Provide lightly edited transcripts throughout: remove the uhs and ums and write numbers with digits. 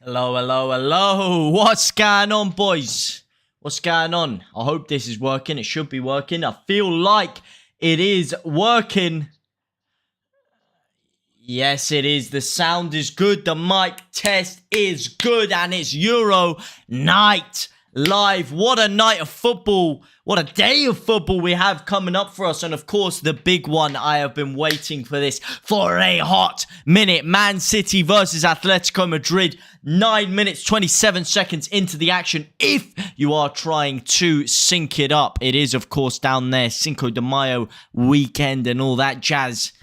Hello, hello, hello. What's going on, boys? What's going on? I hope this is working. It should be working. I feel like it is working. Yes, it is. The sound is good. The mic test is good. And it's Euro night live. What a night of football. What a day of football we have coming up for us. And of course, the big one. I have been waiting for this for a hot minute. Man City versus Atletico Madrid. 9 minutes, 27 seconds into the action. If you are trying to sync it up, it is, of course, down there. Cinco de Mayo weekend and all that jazz.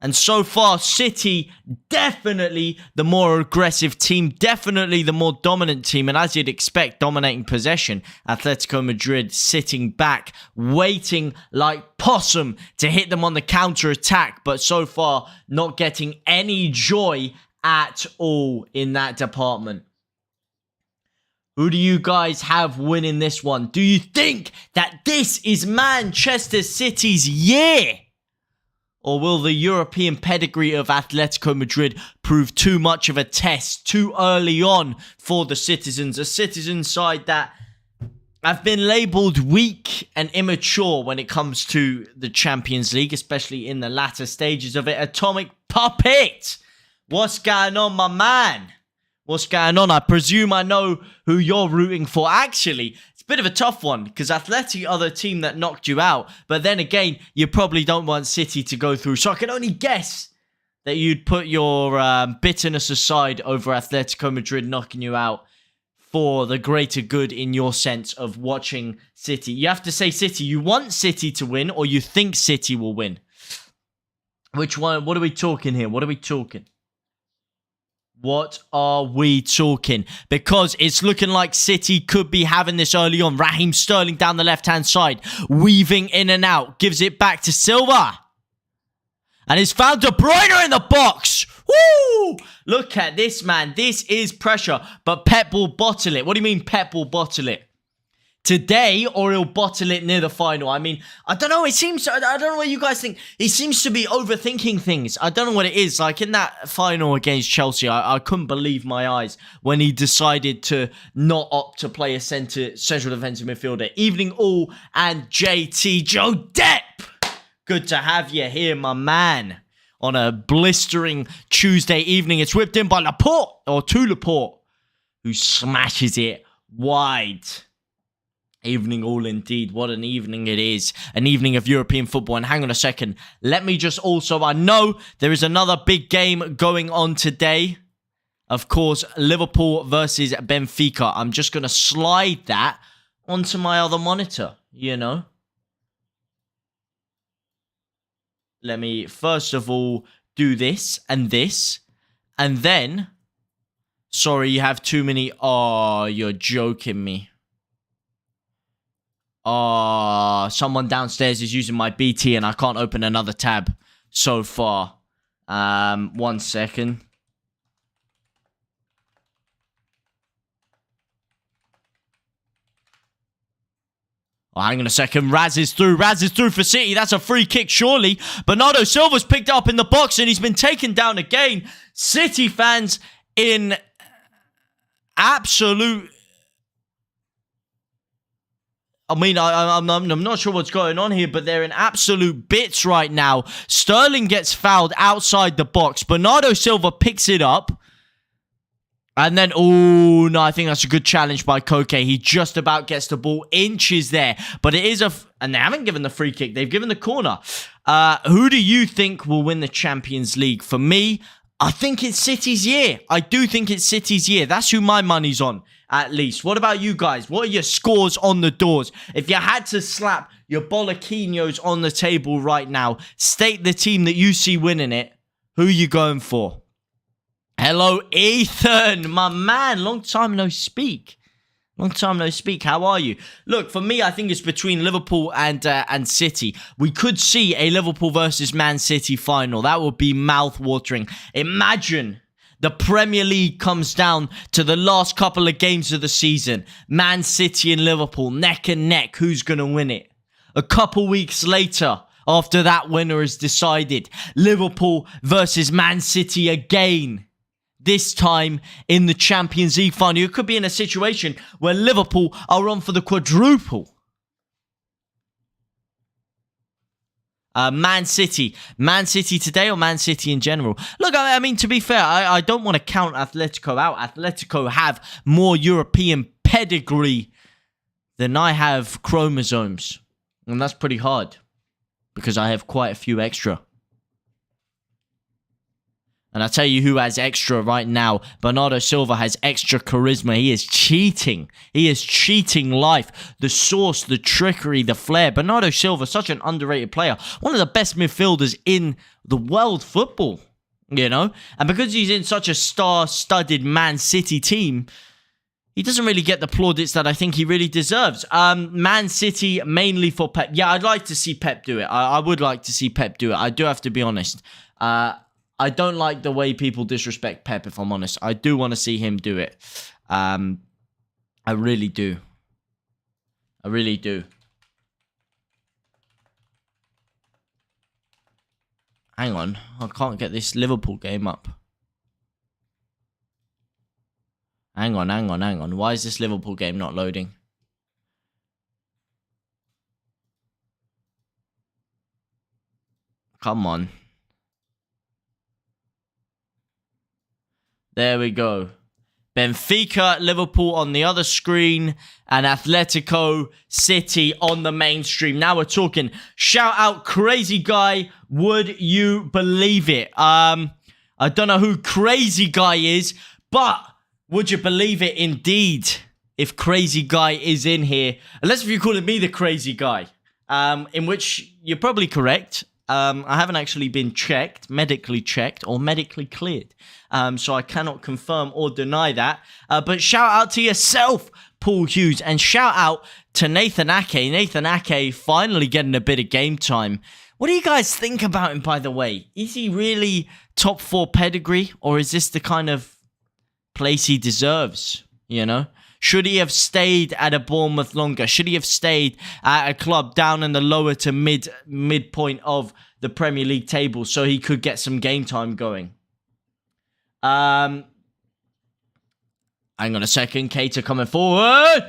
And so far, City, definitely the more aggressive team, definitely the more dominant team. And as you'd expect, dominating possession. Atletico Madrid sitting back, waiting like possum to hit them on the counter-attack. But so far, not getting any joy at all in that department. Who do you guys have winning this one? Do you think that this is Manchester City's year? Or will the European pedigree of Atletico Madrid prove too much of a test too early on for the citizens? A citizen side that have been labelled weak and immature when it comes to the Champions League, especially in the latter stages of it. Atomic Puppet! What's going on, my man? What's going on? I presume I know who you're rooting for. Actually, it's a bit of a tough one because Atleti are the team that knocked you out. But then again, you probably don't want City to go through. So I can only guess that you'd put your bitterness aside over Atletico Madrid knocking you out for the greater good in your sense of watching City. You have to say City. You want City to win or you think City will win? Which one? What are we talking here? What are we talking? What are we talking? Because it's looking like City could be having this early on. Raheem Sterling down the left-hand side. Weaving in and out. Gives it back to Silva. And it's found De Bruyne in the box. Woo! Look at this, man. This is pressure. But Pep will bottle it. What do you mean Pep will bottle it? Today, or he'll bottle it near the final. I mean, I don't know. It seems, I don't know what you guys think. He seems to be overthinking things. I don't know what it is. Like in that final against Chelsea, I couldn't believe my eyes when he decided to not opt to play a central defensive midfielder. Evening all and JT Joe Depp. Good to have you here, my man. On a blistering Tuesday evening. It's whipped in by Laporte, or to Laporte, who smashes it wide. Evening all indeed. What an evening it is. An evening of European football. And hang on a second. Let me just also... I know there is another big game going on today. Of course, Liverpool versus Benfica. I'm just going to slide that onto my other monitor. You know. Let me first of all do this. And then... Sorry, you have too many... Oh, you're joking me. Someone downstairs is using my BT and I can't open another tab so far. 1 second. Oh, hang on a second. Raz is through for City. That's a free kick, surely. Bernardo Silva's picked up in the box and he's been taken down again. City fans in absolute... I mean, I'm not sure what's going on here, but they're in absolute bits right now. Sterling gets fouled outside the box. Bernardo Silva picks it up. And then, oh, no, I think that's a good challenge by Koke. He just about gets the ball inches there. But it is and they haven't given the free kick. They've given the corner. Who do you think will win the Champions League? For me, I think it's City's year. I do think it's City's year. That's who my money's on. At least. What about you guys? What are your scores on the doors? If you had to slap your bolloquinos on the table right now, state the team that you see winning it. Who are you going for? Hello, Ethan, my man. Long time no speak. Long time no speak. How are you? Look, for me, I think it's between Liverpool and City. We could see a Liverpool versus Man City final. That would be mouth-watering. Imagine... The Premier League comes down to the last couple of games of the season. Man City and Liverpool, neck and neck. Who's going to win it? A couple weeks later, after that winner is decided, Liverpool versus Man City again. this time in the Champions League final. You could be in a situation where Liverpool are on for the quadruple. Man City. Man City today or Man City in general? Look, I mean, to be fair, I don't want to count Atletico out. Atletico have more European pedigree than I have chromosomes. And that's pretty hard because I have quite a few extra. And I'll tell you who has extra right now. Bernardo Silva has extra charisma. He is cheating. He is cheating life. The sauce, the trickery, the flair. Bernardo Silva, such an underrated player. One of the best midfielders in the world football, you know? And because he's in such a star-studded Man City team, he doesn't really get the plaudits that I think he really deserves. Man City, mainly for Pep. Yeah, I'd like to see Pep do it. I would like to see Pep do it. I do have to be honest. I don't like the way people disrespect Pep, if I'm honest. I do want to see him do it. I really do. I really do. Hang on. I can't get this Liverpool game up. Hang on. Why is this Liverpool game not loading? Come on. There we go. Benfica, Liverpool on the other screen, and Atletico City on the mainstream. Now we're talking. Shout out Crazy Guy. Would you believe it? I don't know who Crazy Guy is, but would you believe it indeed if Crazy Guy is in here? Unless if you're calling me the Crazy Guy, in which you're probably correct. I haven't actually been medically checked, or medically cleared. So I cannot confirm or deny that. But shout out to yourself, Paul Hughes. And shout out to Nathan Ake. Nathan Ake finally getting a bit of game time. What do you guys think about him, by the way? Is he really top 4 pedigree? Or is this the kind of place he deserves? You know? Should he have stayed at a Bournemouth longer? Should he have stayed at a club down in the lower to midpoint of the Premier League table so he could get some game time going? Hang on a second. Keita coming forward.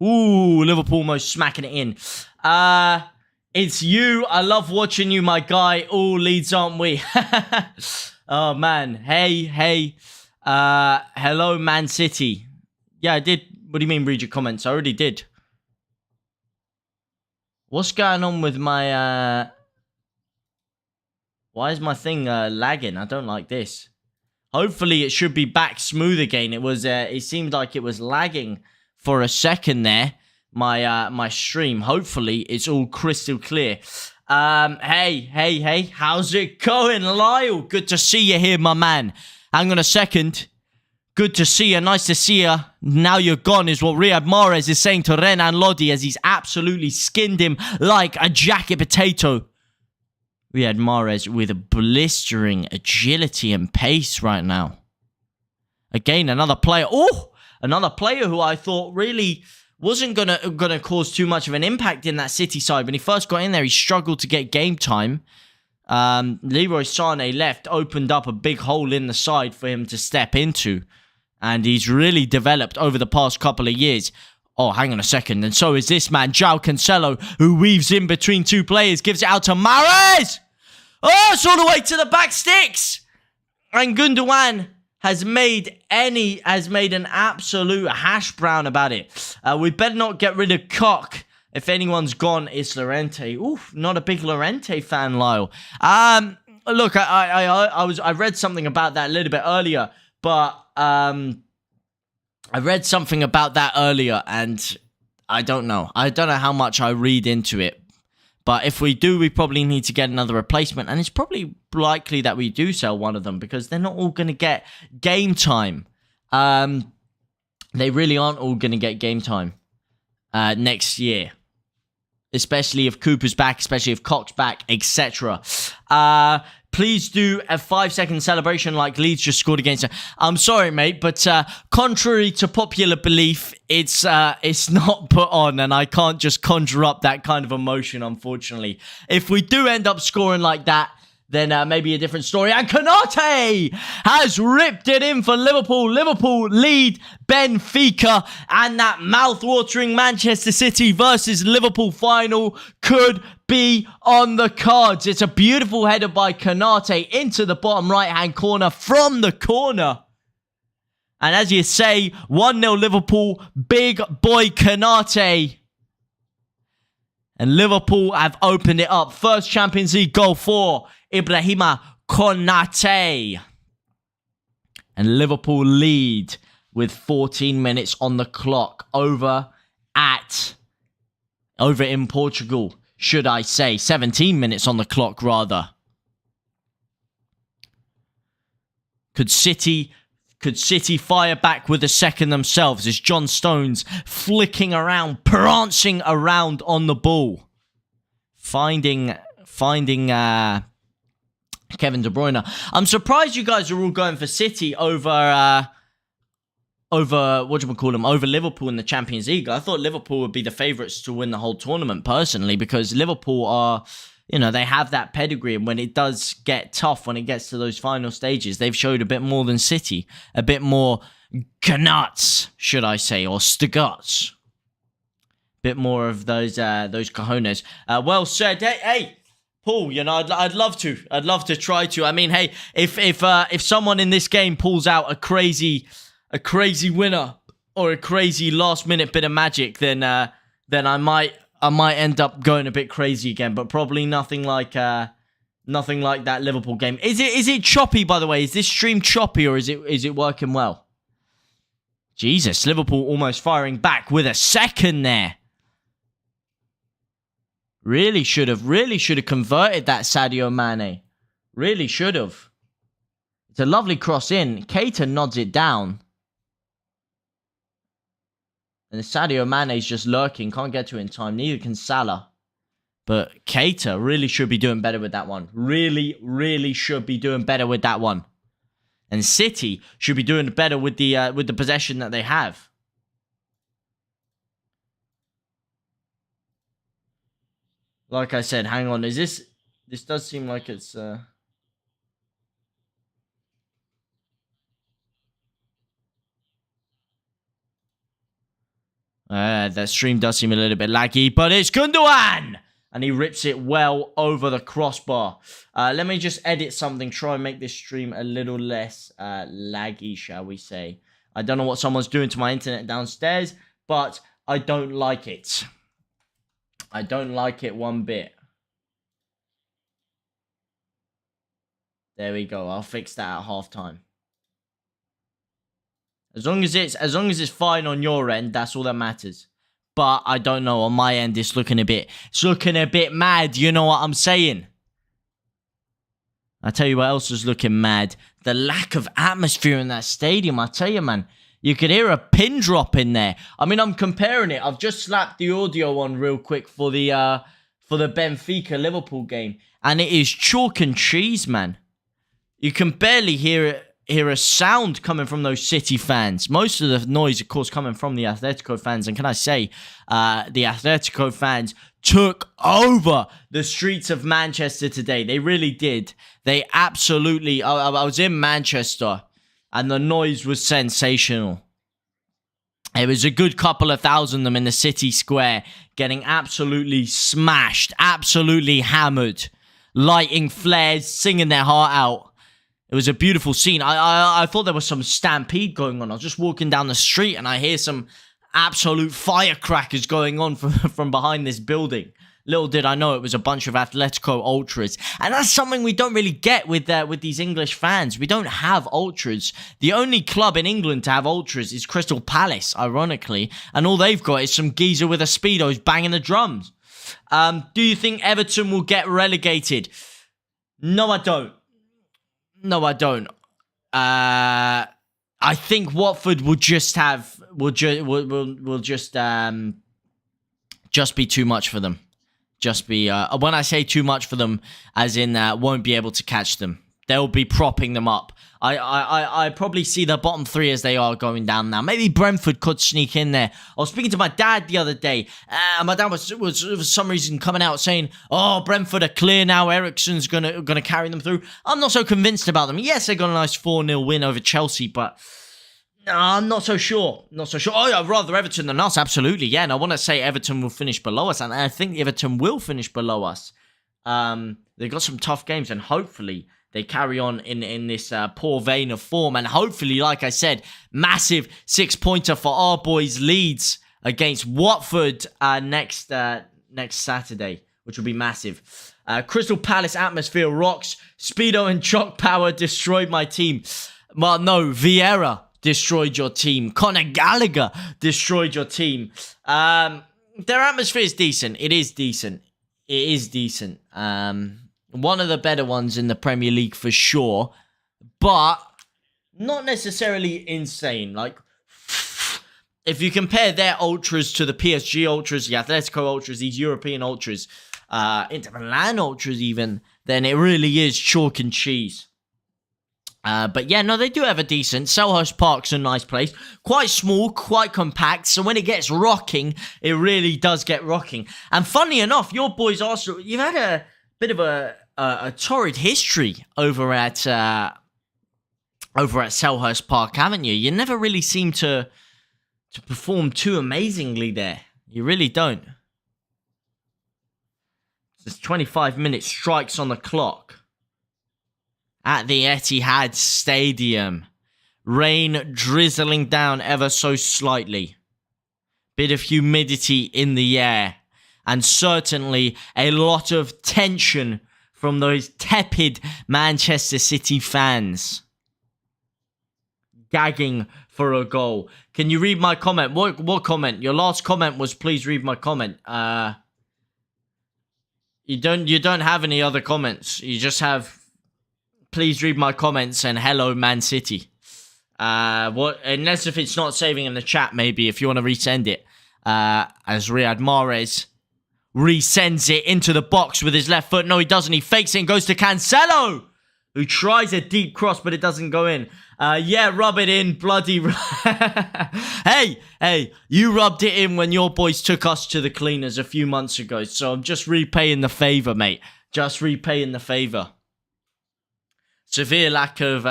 Ooh, Liverpool almost smacking it in. It's you. I love watching you, my guy. All Leeds, aren't we? Oh, man. Hey. Hello, Man City. Yeah, I did. What do you mean, read your comments? I already did. What's going on with my... Why is my thing lagging? I don't like this. Hopefully, it should be back smooth again. It was. It seemed like it was lagging for a second there. My stream. Hopefully, it's all crystal clear. Hey. How's it going, Lyle? Good to see you here, my man. Hang on a second. Good to see you. Nice to see you. Now you're gone is what Riyad Mahrez is saying to Renan Lodi as he's absolutely skinned him like a jacket potato. Riyad Mahrez with a blistering agility and pace right now. Again, another player. Oh, another player who I thought really wasn't gonna cause too much of an impact in that City side. When he first got in there, he struggled to get game time. Leroy Sané left, opened up a big hole in the side for him to step into. And he's really developed over the past couple of years. Oh, hang on a second. And so is this man, João Cancelo, who weaves in between two players, gives it out to Mahrez. Oh, it's all the way to the back sticks. And Gundogan has made an absolute hash brown about it. We better not get rid of Cock. If anyone's gone, it's Llorente. Oof, not a big Llorente fan, Lyle. Look, I read something about that a little bit earlier, but I read something about that earlier, and I don't know. I don't know how much I read into it. But if we do, we probably need to get another replacement. And it's probably likely that we do sell one of them because they're not all going to get game time. They really aren't all going to get game time next year. Especially if Cooper's back, especially if Cock's back, etc. Please do a 5-second celebration like Leeds just scored against them. I'm sorry, mate, but contrary to popular belief, it's not put on, and I can't just conjure up that kind of emotion, unfortunately. If we do end up scoring like that, then maybe a different story. And Konate has ripped it in for Liverpool. Liverpool lead Benfica, and that mouth-watering Manchester City versus Liverpool final could be on the cards. It's a beautiful header by Konate into the bottom right-hand corner from the corner. And as you say, 1-0 Liverpool, big boy Konate. And Liverpool have opened it up. First Champions League goal for Ibrahima Konate. And Liverpool lead with 14 minutes on the clock over in Portugal, should I say. 17 minutes on the clock, rather. Could City fire back with a second themselves as John Stones flicking around, prancing around on the ball, finding Kevin De Bruyne. I'm surprised you guys are all going for City over Liverpool in the Champions League. I thought Liverpool would be the favourites to win the whole tournament personally, because Liverpool are, they have that pedigree, and when it does get tough, when it gets to those final stages, they've showed a bit more than City. A bit more gnuts, should I say, or stuguts. Bit more of those cojones. Well said. Hey, Paul, I'd love to try to. I mean, hey, if someone in this game pulls out a crazy winner or a crazy last minute bit of magic, then I might end up going a bit crazy again, but probably nothing like that Liverpool game. Is it choppy, by the way? Is this stream choppy, or is it working well? Jesus, Liverpool almost firing back with a second there. Really should have converted that, Sadio Mane. Really should have. It's a lovely cross in. Keita nods it down. And Sadio Mane's just lurking. Can't get to it in time. Neither can Salah. But Keita really should be doing better with that one. Really should be doing better with that one. And City should be doing better with the possession that they have. Like I said, hang on. This does seem like it's... that stream does seem a little bit laggy, but it's Gundogan! And he rips it well over the crossbar. Let me just edit something, try and make this stream a little less laggy, shall we say. I don't know what someone's doing to my internet downstairs, but I don't like it. I don't like it one bit. There we go. I'll fix that at halftime. As long as it's fine on your end, that's all that matters. But I don't know, on my end it's looking a bit mad, you know what I'm saying? I tell you what else is looking mad. The lack of atmosphere in that stadium, I tell you, man. You could hear a pin drop in there. I mean, I'm comparing it. I've just slapped the audio on real quick for the Benfica Liverpool game, and it is chalk and cheese, man. You can barely hear a sound coming from those City fans. Most of the noise, of course, coming from the Atletico fans. And can I say, the Atletico fans took over the streets of Manchester today. They really did. They absolutely... I was in Manchester, and the noise was sensational. It was a good couple of thousand of them in the city square, getting absolutely smashed, absolutely hammered, lighting flares, singing their heart out. It was a beautiful scene. I thought there was some stampede going on. I was just walking down the street and I hear some absolute firecrackers going on from behind this building. Little did I know it was a bunch of Atletico ultras. And that's something we don't really get with these English fans. We don't have ultras. The only club in England to have ultras is Crystal Palace, ironically. And all they've got is some geezer with a Speedos banging the drums. Do you think Everton will get relegated? No, I don't. No, I don't. I think Watford will just be too much for them. Just be when I say too much for them, as in won't be able to catch them. they'll be propping them up. I probably see the bottom three as they are going down now. Maybe Brentford could sneak in there. I was speaking to my dad the other day. My dad was for some reason coming out saying, "Oh, Brentford are clear now. Eriksen's gonna carry them through." I'm not so convinced about them. Yes, they got a nice 4-0 win over Chelsea, but no, I'm not so sure. Not so sure. Oh, yeah, rather Everton than us. Absolutely, yeah. And I want to say Everton will finish below us, and I think Everton will finish below us. They've got some tough games, and hopefully they carry on in this poor vein of form. And hopefully, like I said, massive 6-pointer for our boys Leeds against Watford next Saturday, which will be massive. Crystal Palace atmosphere rocks. Speedo and Chalk Power destroyed my team. Well, no, Vieira destroyed your team. Conor Gallagher destroyed your team. Their atmosphere is decent. It is decent. It is decent. One of the better ones in the Premier League for sure, but not necessarily insane. Like, if you compare their ultras to the PSG ultras, the Atletico ultras, these European ultras, Inter Milan ultras even, then it really is chalk and cheese. But yeah, no, they do have a decent. Selhurst Park's a nice place. Quite small, quite compact. So when it gets rocking, it really does get rocking. And funny enough, your boys Arsenal, you've had a bit of a torrid history over at Selhurst Park, haven't you? You never really seem to perform too amazingly there. You really don't. There's 25-minute strikes on the clock at the Etihad Stadium. Rain drizzling down ever so slightly. Bit of humidity in the air. And certainly a lot of tension from those tepid Manchester City fans. Gagging for a goal. Can you read my comment? What comment? Your last comment was please read my comment. You don't have any other comments. You just have please read my comments and hello Man City. Unless if it's not saving in the chat, maybe if you want to resend it. As Riyad Mahrez resends it into the box with his left foot. No, he doesn't. He fakes it and goes to Cancelo, who tries a deep cross, but it doesn't go in. Yeah, rub it in, bloody... Hey, you rubbed it in when your boys took us to the cleaners a few months ago, so I'm just repaying the favour, mate. Just repaying the favour. Severe lack of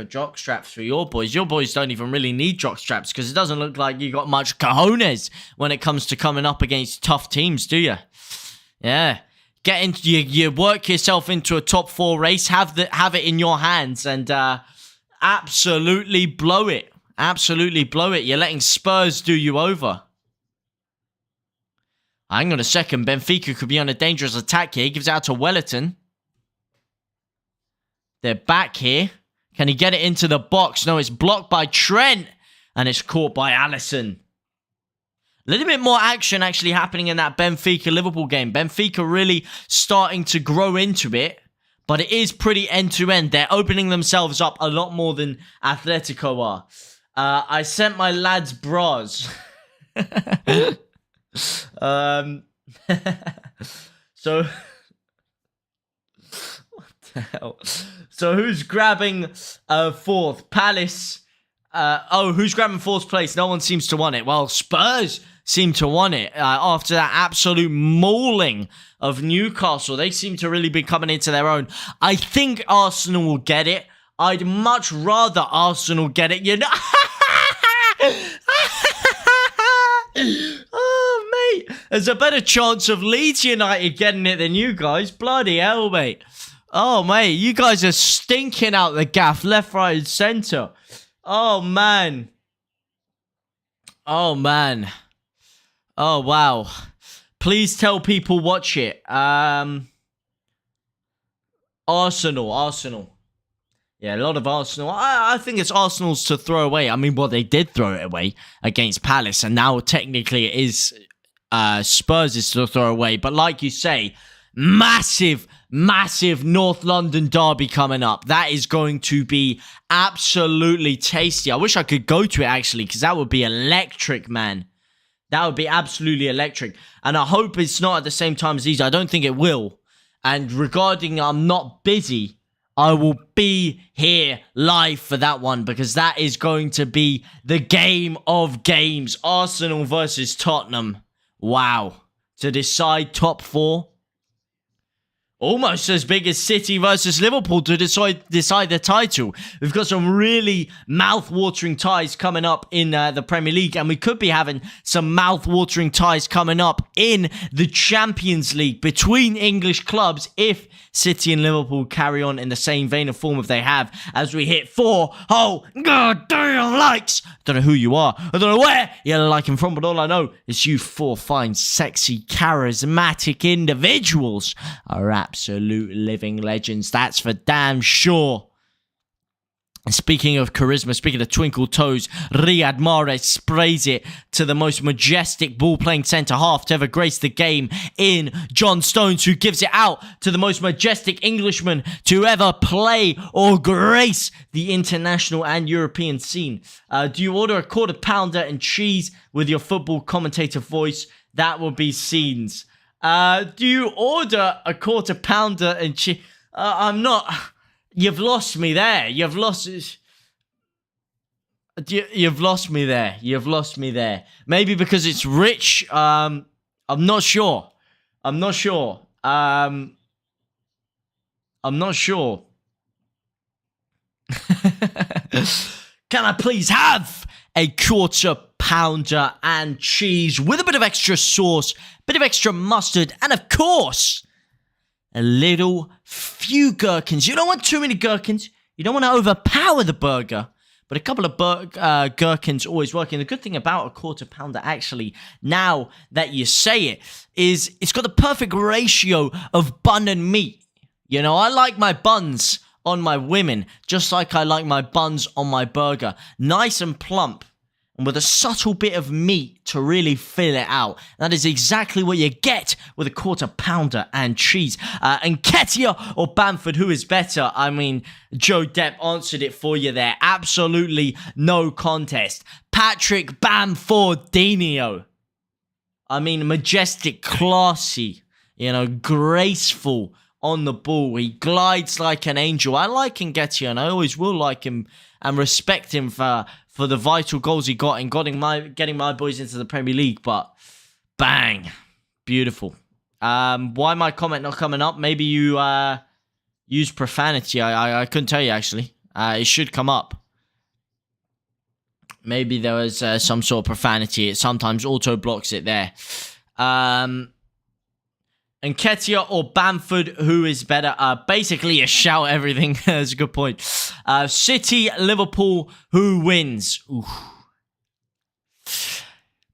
jock straps for your boys. Your boys don't even really need jock straps because it doesn't look like you got much cojones when it comes to coming up against tough teams, do you? Yeah. Get into you work yourself into a top 4 race, have it in your hands and absolutely blow it. Absolutely blow it. You're letting Spurs do you over. Hang on a second. Benfica could be on a dangerous attack here. He gives it out to Wellerton. They're back here. Can he get it into the box? No, it's blocked by Trent. And it's caught by Alisson. A little bit more action actually happening in that Benfica-Liverpool game. Benfica really starting to grow into it. But it is pretty end-to-end. They're opening themselves up a lot more than Atletico are. I sent my lads bras. So... hell. So who's grabbing 4th? Palace. Who's grabbing 4th place? No one seems to want it. Well, Spurs seem to want it after that absolute mauling of Newcastle. They seem to really be coming into their own. I think Arsenal will get it. I'd much rather Arsenal get it. You know. Oh, mate. There's a better chance of Leeds United getting it than you guys. Bloody hell, mate. Oh, mate, you guys are stinking out the gaff, left, right, and centre. Oh, man. Oh, man. Oh, wow. Please tell people watch it. Arsenal. Yeah, a lot of Arsenal. I think it's Arsenal's to throw away. I mean, well, they did throw it away against Palace, and now technically it is Spurs' to throw away. But like you say, massive North London derby coming up. That is going to be absolutely tasty. I wish I could go to it, actually, because that would be electric, man. That would be absolutely electric. And I hope it's not at the same time as these. I don't think it will. And regarding I'm not busy, I will be here live for that one because that is going to be the game of games. Arsenal versus Tottenham. Wow. To decide top 4. Almost as big as City versus Liverpool to decide the title. We've got some really mouth-watering ties coming up in the Premier League, and we could be having some mouth-watering ties coming up in the Champions League between English clubs if City and Liverpool carry on in the same vein of form as they have as we hit 4 whole goddamn likes. Don't know who you are. I don't know where you're liking from, but all I know is you 4 fine, sexy, charismatic individuals are absolute living legends. That's for damn sure. And speaking of charisma, speaking of twinkle toes, Riyad Mahrez sprays it to the most majestic ball-playing centre-half to ever grace the game in John Stones, who gives it out to the most majestic Englishman to ever play or grace the international and European scene. Do you order a quarter pounder and cheese with your football commentator voice? That would be scenes. Do you order a quarter pounder and cheese? I'm not... You've lost me there. You've lost me there. You've lost me there. Maybe because it's rich. I'm not sure. I'm not sure. I'm not sure. Can I please have a quarter pounder and cheese with a bit of extra sauce, bit of extra mustard, and of course, a little few gherkins. You don't want too many gherkins. You don't want to overpower the burger. But a couple of gherkins always working. The good thing about a quarter pounder, actually, now that you say it, is it's got the perfect ratio of bun and meat. You know, I like my buns on my women, just like I like my buns on my burger. Nice and plump, and with a subtle bit of meat to really fill it out. That is exactly what you get with a quarter pounder and cheese. And Nketiah or Bamford, who is better? I mean, Joe Depp answered it for you there. Absolutely no contest. Patrick Bamfordinho. I mean, majestic, classy, you know, graceful on the ball. He glides like an angel. I like Nketiah, and I always will like him and respect him for the vital goals he got in getting my boys into the Premier League. But bang, beautiful. Why my comment not coming up? Maybe you use profanity. I couldn't tell you, actually. It should come up. Maybe there was some sort of profanity. It sometimes auto blocks it there. Nketiah or Bamford, who is better? Basically, a shout everything. That's a good point. City, Liverpool, who wins? Oof.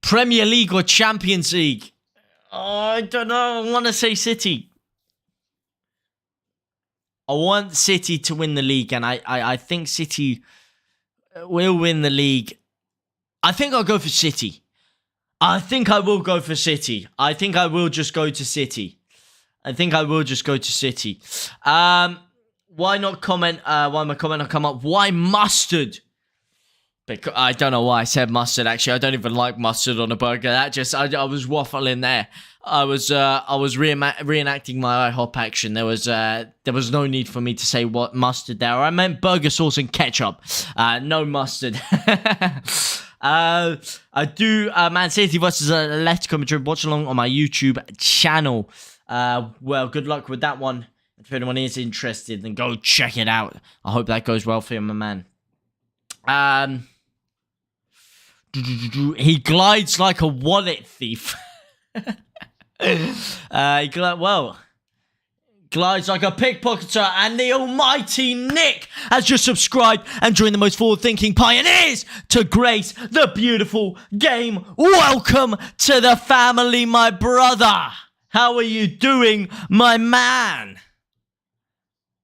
Premier League or Champions League? I don't know. I want to say City. I want City to win the league, and I think City will win the league. I think I'll go for City. I think I will go for City. I think I will just go to City. Why not comment? Why my comment not come up? Why mustard? Because I don't know why I said mustard. Actually, I don't even like mustard on a burger. That just I was waffling there. I was reenacting my IHOP action. There was no need for me to say what mustard there. I meant burger sauce and ketchup. No mustard. I do Man City versus Atletico Madrid. Watch along on my YouTube channel. Well, good luck with that one. If anyone is interested, then go check it out. I hope that goes well for you, my man. He glides like a wallet thief. Glides like a pickpocketer, and the almighty Nick has just subscribed and joined the most forward-thinking pioneers to grace the beautiful game. Welcome to the family, my brother. How are you doing, my man?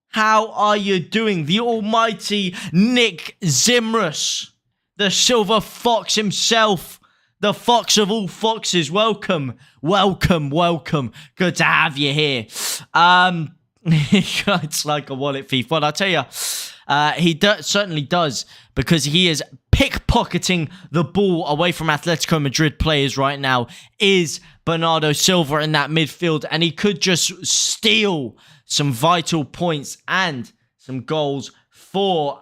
How are you doing? The almighty Nick Zimrus, the silver fox himself, the fox of all foxes. Welcome. Good to have you here. It's like a wallet thief. But I'll tell you, he certainly does, because he is pickpocketing the ball away from Atletico Madrid players right now, is Bernardo Silva in that midfield, and he could just steal some vital points and some goals for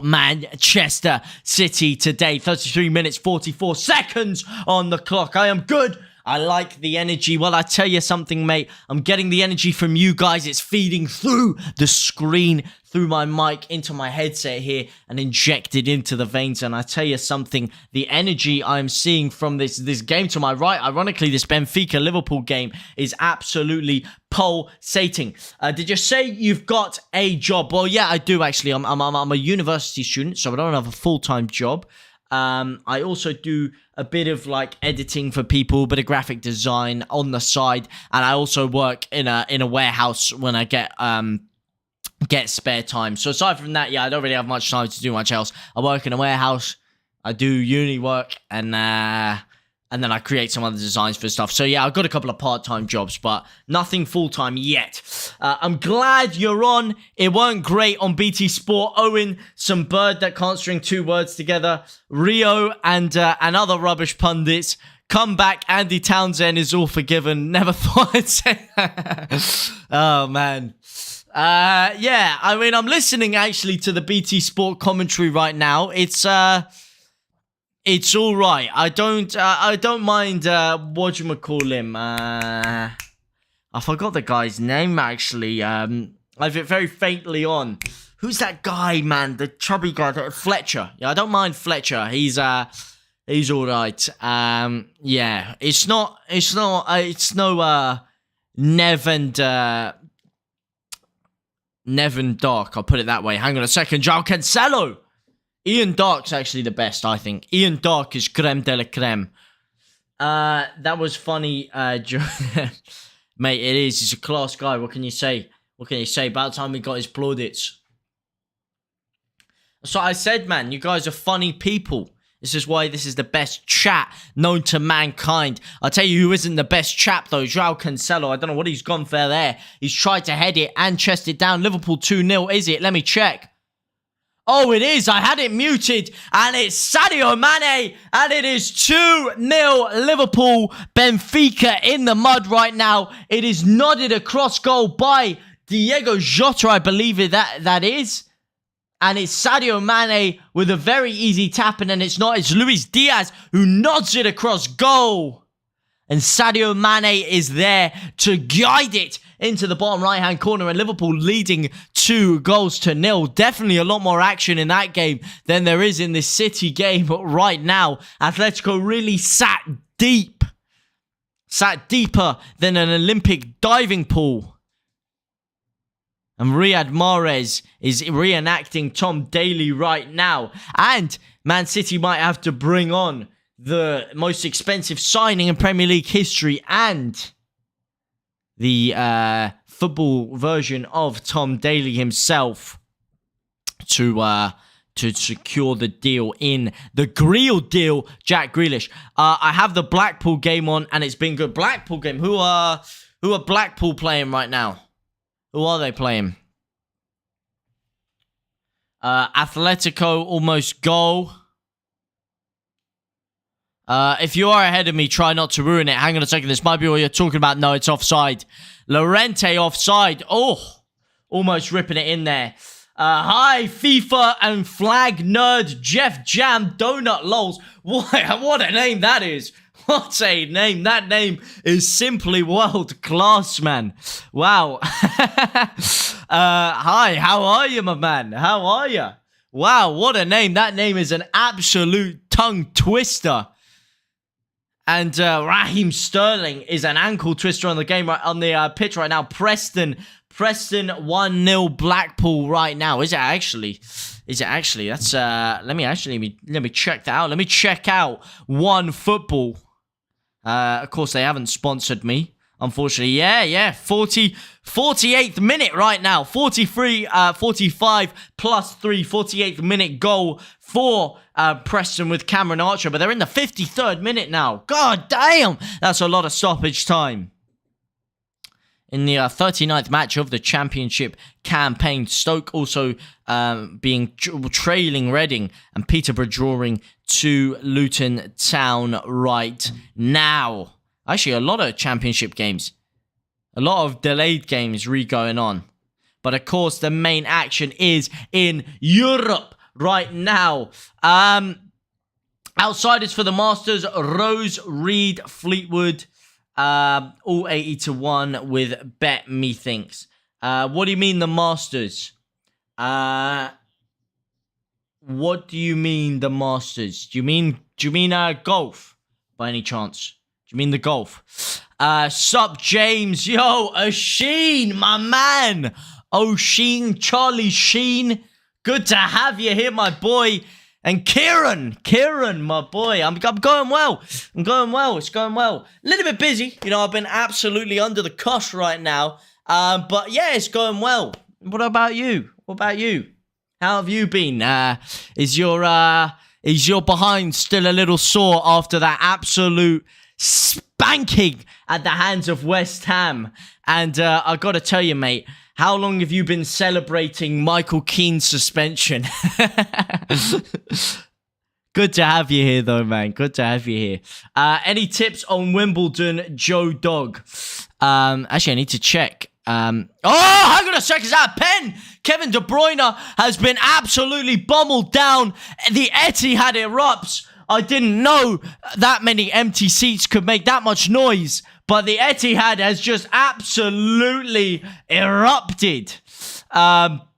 Manchester City today. 33 minutes, 44 seconds on the clock. I am good. I like the energy. Well, I tell you something, mate. I'm getting the energy from you guys. It's feeding through the screen, through my mic, into my headset here, and injected into the veins. And I tell you something, the energy I'm seeing from this game to my right, ironically, this Benfica Liverpool game, is absolutely pulsating. Did you say you've got a job? Well, yeah, I do actually. I'm a university student, so I don't have a full-time job. I also do a bit of like editing for people, bit of graphic design on the side, and I also work in a warehouse when I get spare time. So aside from that, yeah, I don't really have much time to do much else. I work in a warehouse, I do uni work, and then I create some other designs for stuff. So yeah, I've got a couple of part-time jobs, but nothing full-time yet. I'm glad you're on. It weren't great on BT Sport. Owen, some bird that can't string two words together. Rio and other rubbish pundits. Come back, Andy Townsend is all forgiven. Never thought I'd say that. Oh, man. Yeah, I mean, I'm listening actually to the BT Sport commentary right now. It's all right. I don't mind, whatchamacallhim, I forgot the guy's name, actually. I have it very faintly on. Who's that guy, man? The chubby guy, Fletcher. Yeah, I don't mind Fletcher. He's all right. Yeah, it's no, Nevin Dark, I'll put it that way. Hang on a second, João Cancelo! Ian Dark's actually the best, I think. Ian Dark is creme de la creme. That was funny, mate, it is. He's a class guy. What can you say? What can you say? About time he got his plaudits. So I said, man, you guys are funny people. This is why this is the best chat known to mankind. I'll tell you who isn't the best chap, though. João Cancelo. I don't know what he's gone for there. He's tried to head it and chest it down. Liverpool 2-0, is it? Let me check. Oh, it is. I had it muted. And it's Sadio Mane. And it is 2-0 Liverpool. Benfica in the mud right now. It is nodded across goal by Diego Jota, I believe that is. And it's Sadio Mane with a very easy tap. And then it's not. It's Luis Diaz who nods it across goal. And Sadio Mane is there to guide it into the bottom right-hand corner, and Liverpool leading 2-0. Definitely a lot more action in that game than there is in this City game right now. Atletico really sat deep. Sat deeper than an Olympic diving pool. And Riyad Mahrez is reenacting Tom Daley right now. And Man City might have to bring on the most expensive signing in Premier League history and the football version of Tom Daley himself to secure the deal in the Greal deal, Jack Grealish. I have the Blackpool game on, and it's been good. Blackpool game. Who are Blackpool playing right now? Who are they playing? Atletico almost goal. If you are ahead of me, try not to ruin it. Hang on a second. This might be what you're talking about. No, it's offside. Lorente offside. Oh, almost ripping it in there. Hi, FIFA and flag nerd Jeff Jam Donut Lols. What a name that is. What a name. That name is simply world class, man. Wow. Hi, how are you, my man? How are you? Wow, what a name. That name is an absolute tongue twister. And Raheem Sterling is an ankle twister on the game on the pitch right now. Preston 1-0 Blackpool right now. Is it actually? That's let me check that out. Let me check out One Football. Of course they haven't sponsored me, unfortunately. Yeah. 48th minute right now. 45 plus 3. 48th minute goal for Preston with Cameron Archer. But they're in the 53rd minute now. God damn. That's a lot of stoppage time. In the 39th match of the championship campaign, Stoke also trailing Reading, and Peterborough drawing to Luton Town right now. Actually, a lot of championship games. A lot of delayed games going on. But of course, the main action is in Europe right now. Outsiders for the Masters, Rose, Reed, Fleetwood, all 80 to 1 with Bet Methinks. What do you mean the Masters? What do you mean the Masters? Do you mean golf by any chance? Do you mean the golf? Sup, James? Yo, O'Sheen, my man. O'Sheen, Charlie Sheen. Good to have you here, my boy. And Kieran, my boy. I'm going well. It's going well. A little bit busy. You know, I've been absolutely under the cosh right now. But yeah, it's going well. What about you? How have you been? Is your behind still a little sore after that absolute spanking at the hands of West Ham? And I got to tell you, mate, how long have you been celebrating Michael Keane's suspension? Good to have you here, though, man. Good to have you here. Any tips on Wimbledon, Joe Dog? Actually, I need to check. Hang on a sec, is that a pen? Kevin De Bruyne has been absolutely bummeled down. The Etihad erupts. I didn't know that many empty seats could make that much noise, but the Etihad has just absolutely erupted. Not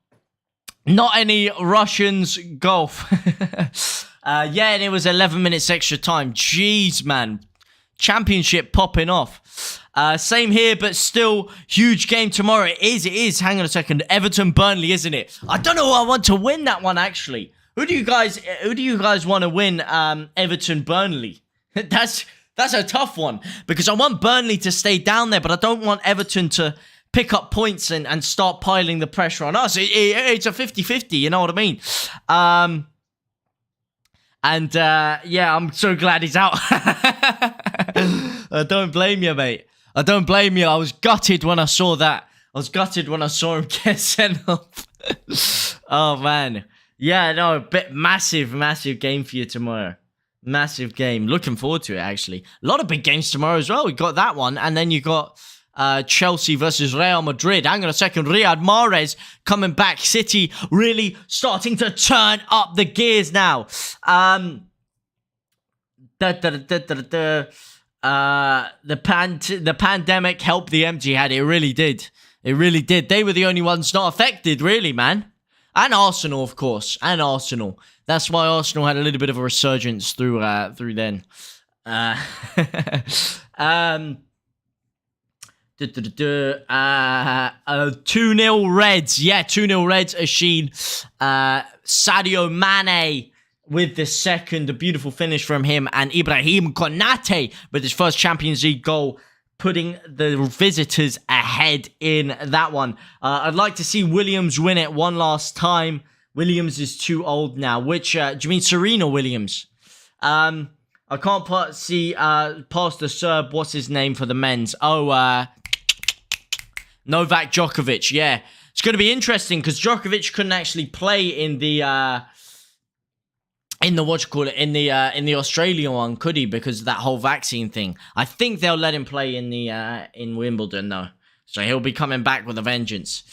any Russians golf. Yeah, and it was 11 minutes extra time. Jeez, man. Championship popping off. Same here, but still huge game tomorrow. It is. Hang on a second. Everton Burnley, isn't it? I don't know who I want to win that one, actually. Who do you guys want to win Everton Burnley? That's a tough one, because I want Burnley to stay down there, but I don't want Everton to pick up points and start piling the pressure on us. It's a 50-50, you know what I mean? Yeah, I'm so glad he's out. I don't blame you, mate. I don't blame you. I was gutted when I saw that. I was gutted when I saw him get sent off. Oh, man. Yeah, no, massive game for you tomorrow. Massive game. Looking forward to it, actually. A lot of big games tomorrow as well. We got that one. And then you got Chelsea versus Real Madrid. Hang on a second. Riyad Mahrez coming back. City really starting to turn up the gears now. The pandemic helped the Etihad. It really did. It really did. They were the only ones not affected, really, man. And Arsenal, of course. And Arsenal. That's why Arsenal had a little bit of a resurgence through then. 2-0 Reds. Yeah, 2-0 Reds. Asheen. Sadio Mane with the second. A beautiful finish from him. And Ibrahim Konate with his first Champions League goal, putting the visitors ahead in that one. I'd like to see Williams win it one last time. Williams is too old now. Which, do you mean Serena Williams? I can't see past the Serb. What's his name for the men's? Oh, Novak Djokovic. Yeah, it's going to be interesting because Djokovic couldn't actually play in the Australian one, could he? Because of that whole vaccine thing. I think they'll let him play in Wimbledon though, so he'll be coming back with a vengeance.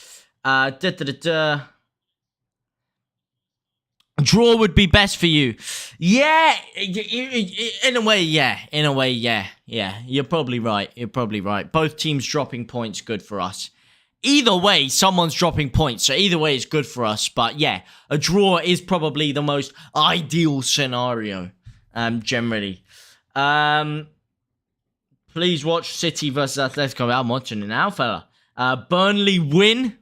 Draw would be best for you. Yeah, in a way, yeah. Yeah, you're probably right. Both teams dropping points, good for us. Either way, someone's dropping points, so either way, it's good for us. But yeah, a draw is probably the most ideal scenario, generally. Please watch City versus Atletico. I'm watching it now, fella. Burnley win,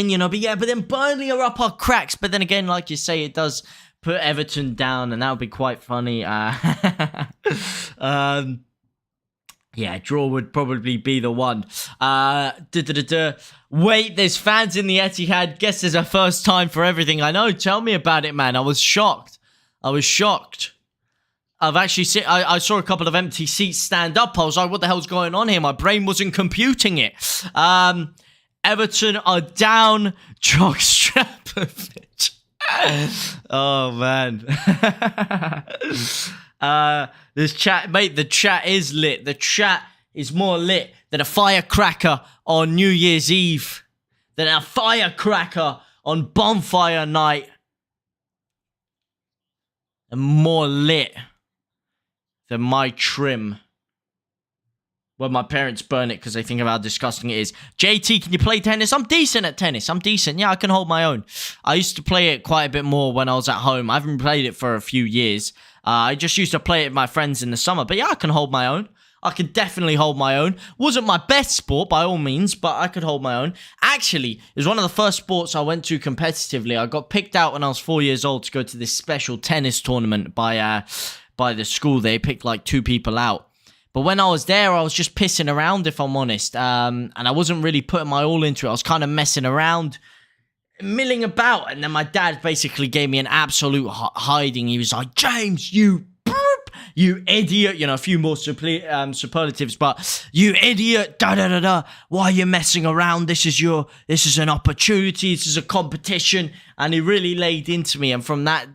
you know. But yeah, but then Burnley are up our cracks. But then again, like you say, it does put Everton down, and that would be quite funny. Yeah, draw would probably be the one. Wait, there's fans in the Etihad. Guess there's a first time for everything. I know. Tell me about it, man. I was shocked. I've actually seen. I saw a couple of empty seats stand up. I was like, what the hell's going on here? My brain wasn't computing it. Everton are down. Jockstrap. Oh, man. This chat, mate, the chat is lit. The chat is more lit than a firecracker on New Year's Eve. than a firecracker on bonfire night. And more lit than my trim when my parents burn it because they think of how disgusting it is. JT, can you play tennis? I'm decent at tennis. I'm decent. Yeah, I can hold my own. I used to play it quite a bit more when I was at home. I haven't played it for a few years. I just used to play it with my friends in the summer. But yeah, I can hold my own. I can definitely hold my own. Wasn't my best sport by all means, but I could hold my own. Actually, it was one of the first sports I went to competitively. I got picked out when I was 4 years old to go to this special tennis tournament by the school. They picked like 2 people out. But when I was there, I was just pissing around, if I'm honest. And I wasn't really putting my all into it. I was kind of messing around, milling about. And then my dad basically gave me an absolute hiding. He was like, James, you idiot, you know, a few more superlatives, but you idiot, da-da-da-da, why are you messing around? This is an opportunity, this is a competition. And he really laid into me, and from that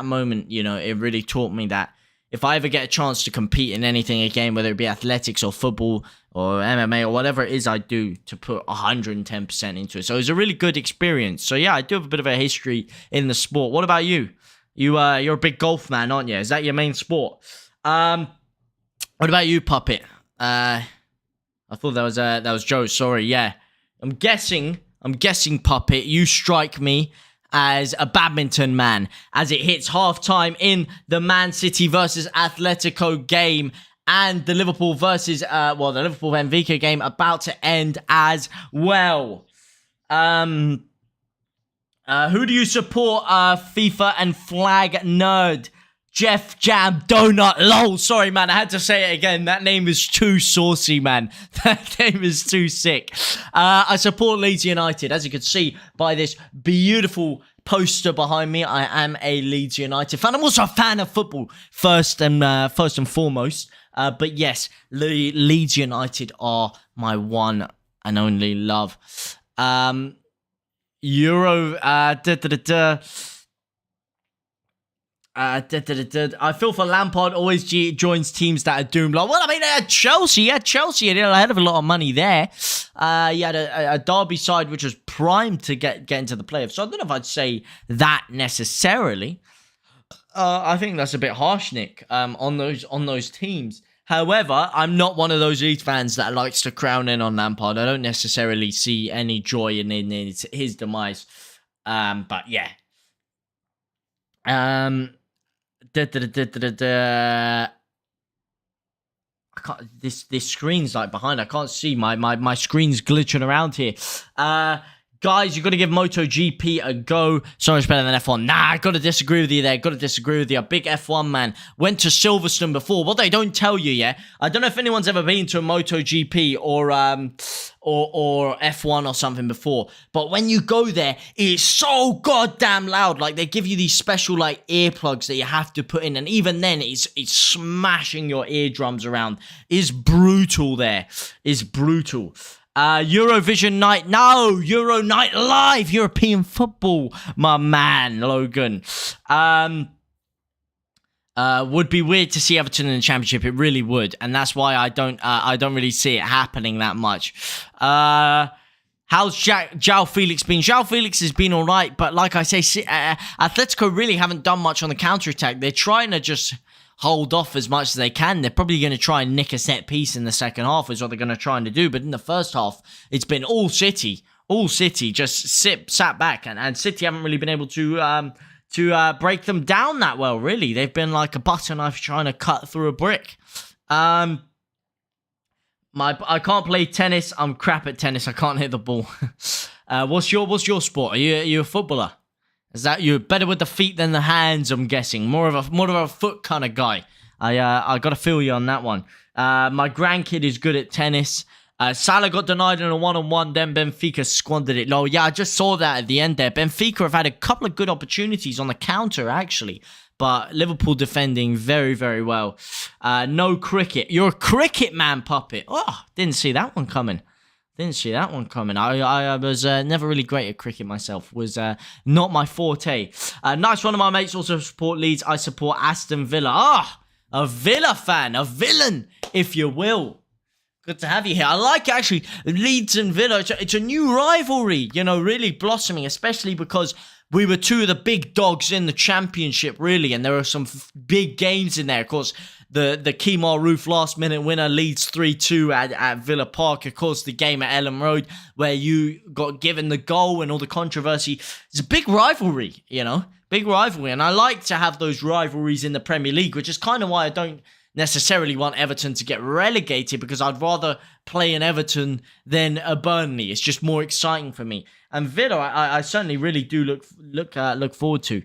moment, you know, it really taught me that if I ever get a chance to compete in anything again, whether it be athletics or football or MMA or whatever it is I do, to put 110% into it. So it was a really good experience. So yeah, I do have a bit of a history in the sport. What about you? You're a big golf man, aren't you? Is that your main sport? What about you, Puppet? I thought that was Joe. Sorry, yeah. I'm guessing, Puppet, you strike me as a badminton man, as it hits halftime in the Man City versus Atletico game, and the Liverpool versus the Liverpool Benfica game about to end as well. Who do you support, FIFA and flag nerd? Jeff Jam Donut LOL. Sorry, man, I had to say it again. That name is too saucy, man. That name is too sick. I support Leeds United. As you can see by this beautiful poster behind me, I am a Leeds United fan. I'm also a fan of football, first and foremost. But yes, Leeds United are my one and only love. I feel for Lampard always joins teams that are doomed. Like, well, I mean, Chelsea had a hell of a lot of money there. He had a Derby side which was primed to get into the playoffs. So I don't know if I'd say that necessarily. I think that's a bit harsh, Nick, on those teams. However, I'm not one of those Leeds fans that likes to crown in on Lampard. I don't necessarily see any joy in his demise. But yeah. I can't, this screen's like behind. I can't see. My screen's glitching around here. Guys, you've got to give MotoGP a go. So much better than F1. Nah, I got to disagree with you there. Got to disagree with you. A big F1 man. Went to Silverstone before. What they don't tell you, yeah? I don't know if anyone's ever been to a MotoGP or F1 or something before. But when you go there, it's so goddamn loud. Like, they give you these special, like, earplugs that you have to put in. And even then, it's smashing your eardrums around. It's brutal there. It's brutal. Eurovision night, no, Euro night live, European football, my man, Logan. Would be weird to see Everton in the Championship, it really would, and that's why I don't really see it happening that much. How's João Felix been? João Felix has been alright, but like I say, Atletico really haven't done much on the counter-attack. They're trying to just hold off as much as they can. They're probably going to try and nick a set piece in the second half is what they're going to try and do. But in the first half, it's been all City just sat back. And City haven't really been able to break them down that well, really. They've been like a butter knife trying to cut through a brick. I can't play tennis. I'm crap at tennis. I can't hit the ball. What's your sport? Are you a footballer? Is that you're better with the feet than the hands? I'm guessing more of a foot kind of guy. I got to feel you on that one. My grandkid is good at tennis. Salah got denied in a one-on-one, then Benfica squandered it. Yeah, I just saw that at the end there. Benfica have had a couple of good opportunities on the counter actually, but Liverpool defending very, very well. No cricket. You're a cricket man, Puppet. Oh, didn't see that one coming. I was never really great at cricket myself. Was not my forte. Nice one of my mates also support Leeds. I support Aston Villa. A Villa fan. A villain, if you will. Good to have you here. I like actually Leeds and Villa. It's a new rivalry, you know, really blossoming, especially because we were two of the big dogs in the championship, really, and there are some big games in there. Of course, the Kemar Roof last-minute winner, Leeds 3-2 at Villa Park. Of course, the game at Ellen Road where you got given the goal and all the controversy. It's a big rivalry, you know, big rivalry, and I like to have those rivalries in the Premier League, which is kind of why I don't necessarily want Everton to get relegated, because I'd rather play an Everton than a Burnley. It's just more exciting for me. And Villa, I certainly really do look forward to.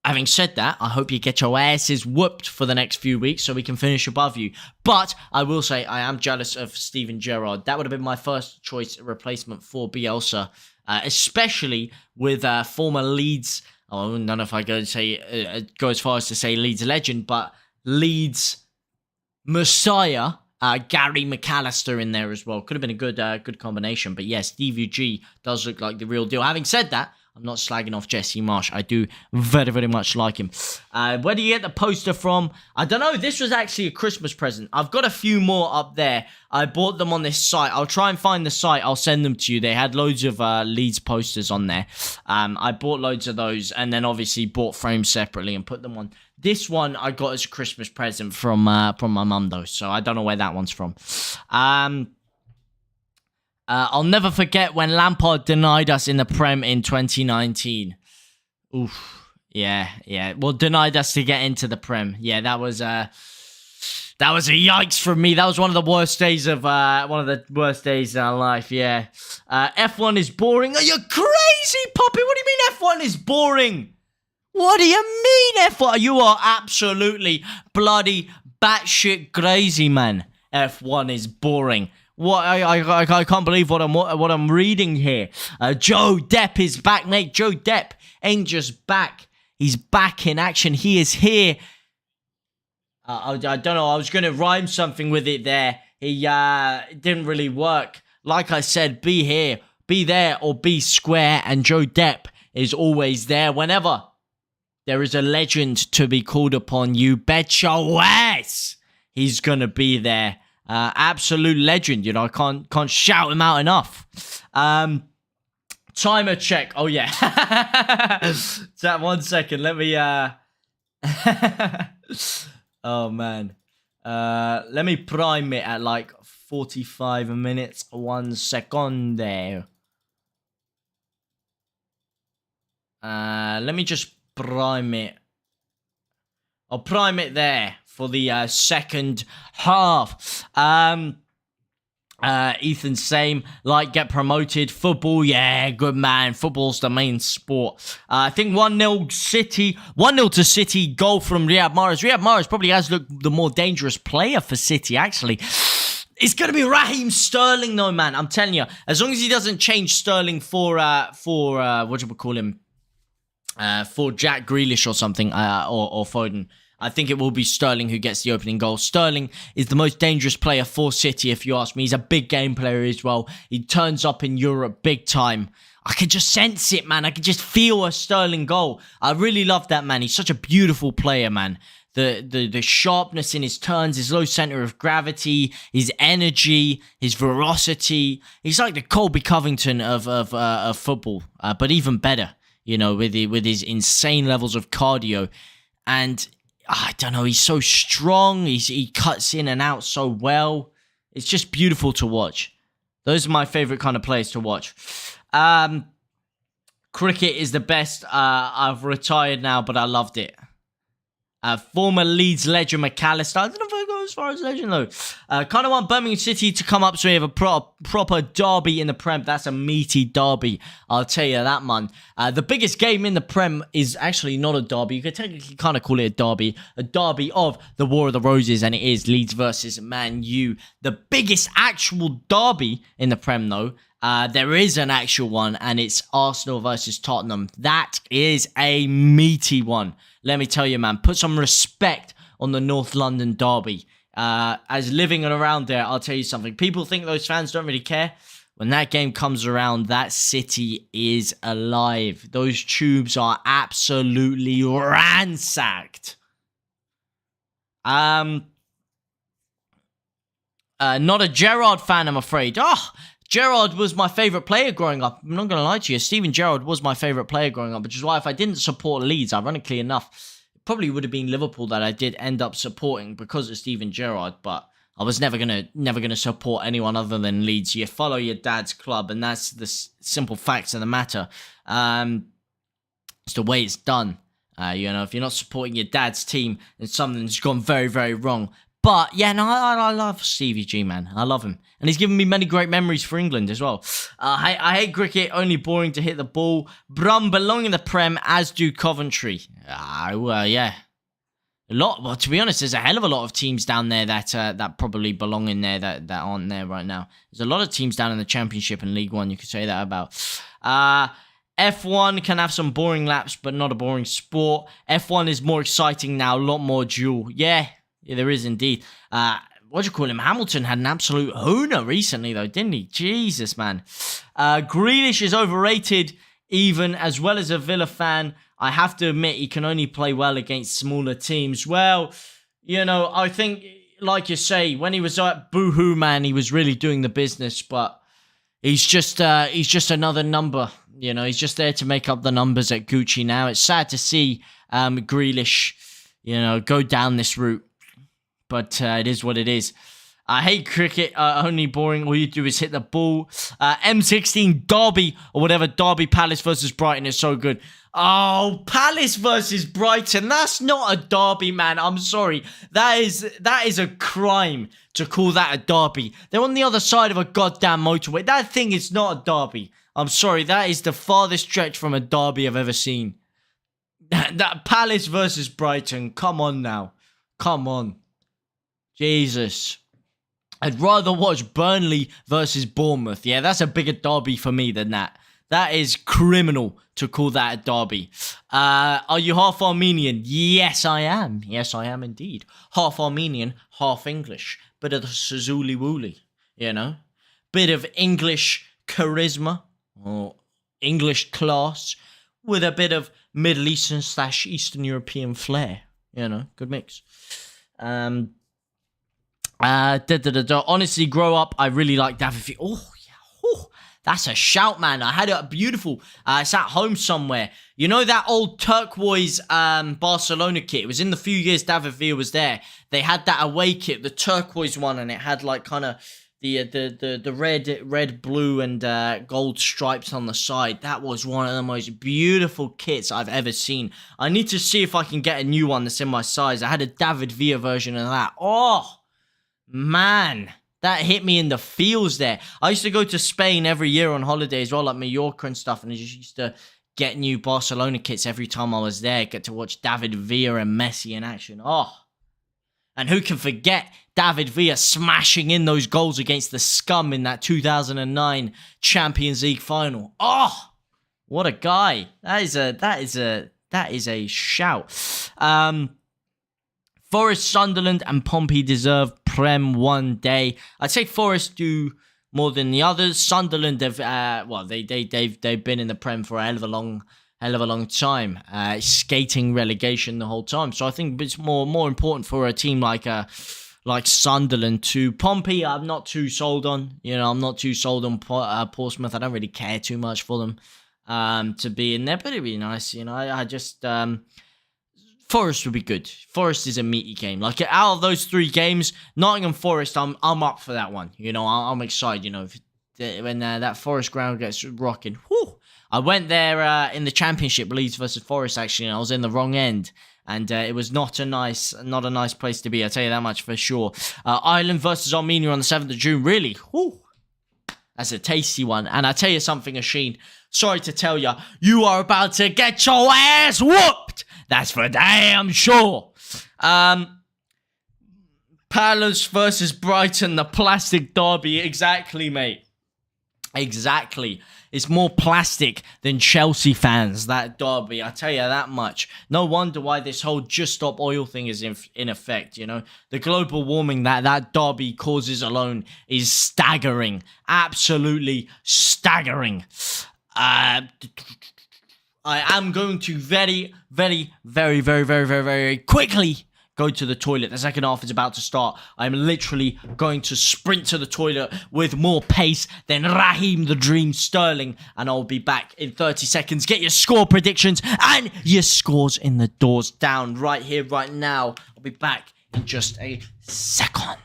Having said that, I hope you get your asses whooped for the next few weeks so we can finish above you. But I will say I am jealous of Steven Gerrard. That would have been my first choice replacement for Bielsa, especially with former Leeds. I don't know if I go as far as to say Leeds legend, but Leeds Messiah, Gary McAllister in there as well. Could have been a good combination. But yes, DVG does look like the real deal. Having said that, I'm not slagging off Jesse Marsch. I do very, very much like him. Where do you get the poster from? I don't know. This was actually a Christmas present. I've got a few more up there. I bought them on this site. I'll try and find the site. I'll send them to you. They had loads of Leeds posters on there. I bought loads of those and then obviously bought frames separately and put them on. This one I got as a Christmas present from my mum, though. So I don't know where that one's from. I'll never forget when Lampard denied us in the Prem in 2019. Oof. Yeah. Well, denied us to get into the Prem. Yeah, that was a yikes for me. That was one of the worst days of in our life. Yeah. F1 is boring. Are you crazy, Poppy? What do you mean F1 is boring? What do you mean F1? You are absolutely bloody batshit crazy, man. F1 is boring. What I can't believe what I'm reading here. Joe Depp is back, mate. Joe Depp ain't just back. He's back in action. He is here. I don't know. I was going to rhyme something with it there. It didn't really work. Like I said, be here, be there, or be square. And Joe Depp is always there. Whenever there is a legend to be called upon, you bet your ass he's going to be there. Absolute legend, you know. I can't shout him out enough. Timer check. Oh yeah. So 1 second. Let me oh man. Let me prime it at like 45 minutes. 1 second there. Let me just prime it. I'll prime it there for the second half. Ethan, same. Like, get promoted. Football, yeah, good man. Football's the main sport. I think 1-0 City. 1-0 to City. Goal from Riyad Mahrez. Riyad Mahrez probably has looked the more dangerous player for City, actually. It's going to be Raheem Sterling, though, man. I'm telling you. As long as he doesn't change Sterling for what do we call him? For Jack Grealish or something, or Foden. I think it will be Sterling who gets the opening goal. Sterling is the most dangerous player for City, if you ask me. He's a big game player as well. He turns up in Europe big time. I can just sense it, man. I can just feel a Sterling goal. I really love that, man. He's such a beautiful player, man. The sharpness in his turns, his low center of gravity, his energy, his ferocity. He's like the Colby Covington of football, but even better, you know, with his insane levels of cardio. And I don't know, he's so strong. He cuts in and out so well. It's just beautiful to watch. Those are my favorite kind of players to watch. Cricket is the best. I've retired now, but I loved it. Former Leeds legend McAllister. I don't know if I go as far as legend though. Kind of want Birmingham City to come up so we have a proper derby in the Prem. That's a meaty derby, I'll tell you that, man. The biggest game in the Prem is actually not a derby. You could technically kind of call it a derby of the War of the Roses, and it is Leeds versus Man U. The biggest actual derby in the Prem though, there is an actual one, and it's Arsenal versus Tottenham. That is a meaty one. Let me tell you, man, put some respect on the North London derby. As living around there, I'll tell you something. People think those fans don't really care. When that game comes around, that city is alive. Those tubes are absolutely ransacked. Not a Gerrard fan, I'm afraid. Gerrard was my favourite player growing up. I'm not going to lie to you. Steven Gerrard was my favourite player growing up, which is why if I didn't support Leeds, ironically enough, it probably would have been Liverpool that I did end up supporting because of Steven Gerrard. But I was never gonna support anyone other than Leeds. You follow your dad's club, and that's the simple facts of the matter. It's the way it's done. If you're not supporting your dad's team, then something's gone very, very wrong. But, yeah, no, I love Stevie G, man. I love him. And he's given me many great memories for England as well. I hate cricket, only boring to hit the ball. Brum belong in the Prem, as do Coventry. Yeah. Well, to be honest, there's a hell of a lot of teams down there that probably belong in there that aren't there right now. There's a lot of teams down in the Championship and League One you could say that about. F1 can have some boring laps, but not a boring sport. F1 is more exciting now, a lot more duel. Yeah, there is indeed. What do you call him? Hamilton had an absolute hooner recently, though, didn't he? Jesus, man. Grealish is overrated, even as well as a Villa fan. I have to admit, he can only play well against smaller teams. Well, I think, like you say, when he was at Boohoo, man, he was really doing the business, but he's just another number. He's just there to make up the numbers at Gucci now. It's sad to see Grealish, go down this route. But it is what it is. I hate cricket, only boring. All you do is hit the ball. M16 Derby, or whatever, Derby Palace versus Brighton is so good. Oh, Palace versus Brighton. That's not a derby, man. I'm sorry. That is a crime to call that a derby. They're on the other side of a goddamn motorway. That thing is not a derby. I'm sorry. That is the farthest stretch from a derby I've ever seen. That Palace versus Brighton. Come on now. Come on. Jesus. I'd rather watch Burnley versus Bournemouth. Yeah, that's a bigger derby for me than that. That is criminal to call that a derby. Are you half Armenian? Yes, I am. Yes, I am indeed. Half Armenian, half English. Bit of the Sazuli Woolly, Bit of English charisma or English class with a bit of Middle Eastern / Eastern European flair. Good mix. Honestly, grow up, I really like David Villa. Oh, yeah. Oh, that's a shout, man. I had a beautiful, it's at home somewhere. That old turquoise Barcelona kit? It was in the few years David Villa was there. They had that away kit, the turquoise one, and it had like kind of the red, blue, and gold stripes on the side. That was one of the most beautiful kits I've ever seen. I need to see if I can get a new one that's in my size. I had a David Villa version of that. Oh, man, that hit me in the feels there. I used to go to Spain every year on holiday as well, like Mallorca and stuff, and I just used to get new Barcelona kits every time I was there. Get to watch David Villa and Messi in action. Oh, and who can forget David Villa smashing in those goals against the scum in that 2009 Champions League final? Oh, what a guy! That is a shout. Forest, Sunderland, and Pompey deserve Prem one day. I'd say Forest do more than the others. Sunderland have they've been in the Prem for a hell of a long time, skating relegation the whole time. So I think it's more important for a team like Sunderland to Pompey. I'm not too sold on. I'm not too sold on Portsmouth. I don't really care too much for them to be in there, but it'd be nice. I just. Forest would be good. Forest is a meaty game. Like, out of those three games, Nottingham Forest, I'm up for that one. I'm excited. When that Forest ground gets rocking. Whew. I went there in the Championship, Leeds versus Forest. Actually, and I was in the wrong end, and it was not a nice place to be. I'll tell you that much for sure. Ireland versus Armenia on the 7th of June. Really, whew. That's a tasty one. And I tell you something, Asheen. Sorry to tell you, you are about to get your ass whooped. That's for damn sure. Palace versus Brighton, the plastic derby. Exactly, mate. Exactly. It's more plastic than Chelsea fans, that derby. I tell you that much. No wonder why this whole Just Stop Oil thing is in effect, The global warming that derby causes alone is staggering. Absolutely staggering. I am going to very, very, very, very, very, very, very quickly go to the toilet. The second half is about to start. I'm literally going to sprint to the toilet with more pace than Raheem the Dream Sterling. And I'll be back in 30 seconds. Get your score predictions and your scores in the doors down right here, right now. I'll be back in just a second.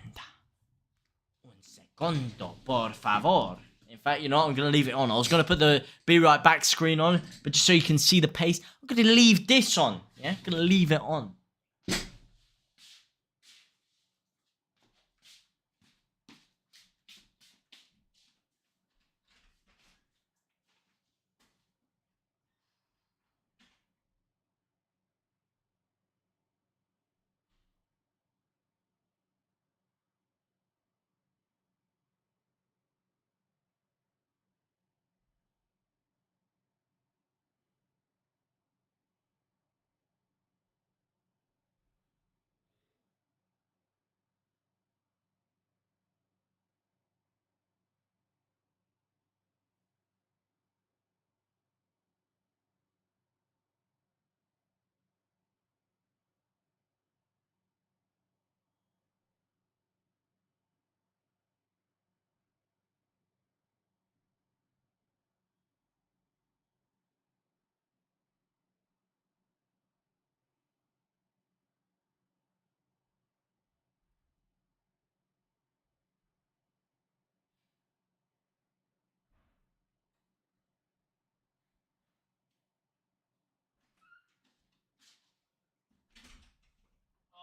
Un segundo, por favor. In fact, you know what? I'm going to leave it on. I was going to put the Be Right Back screen on, but just so you can see the pace, I'm going to leave this on. Yeah, I'm going to leave it on.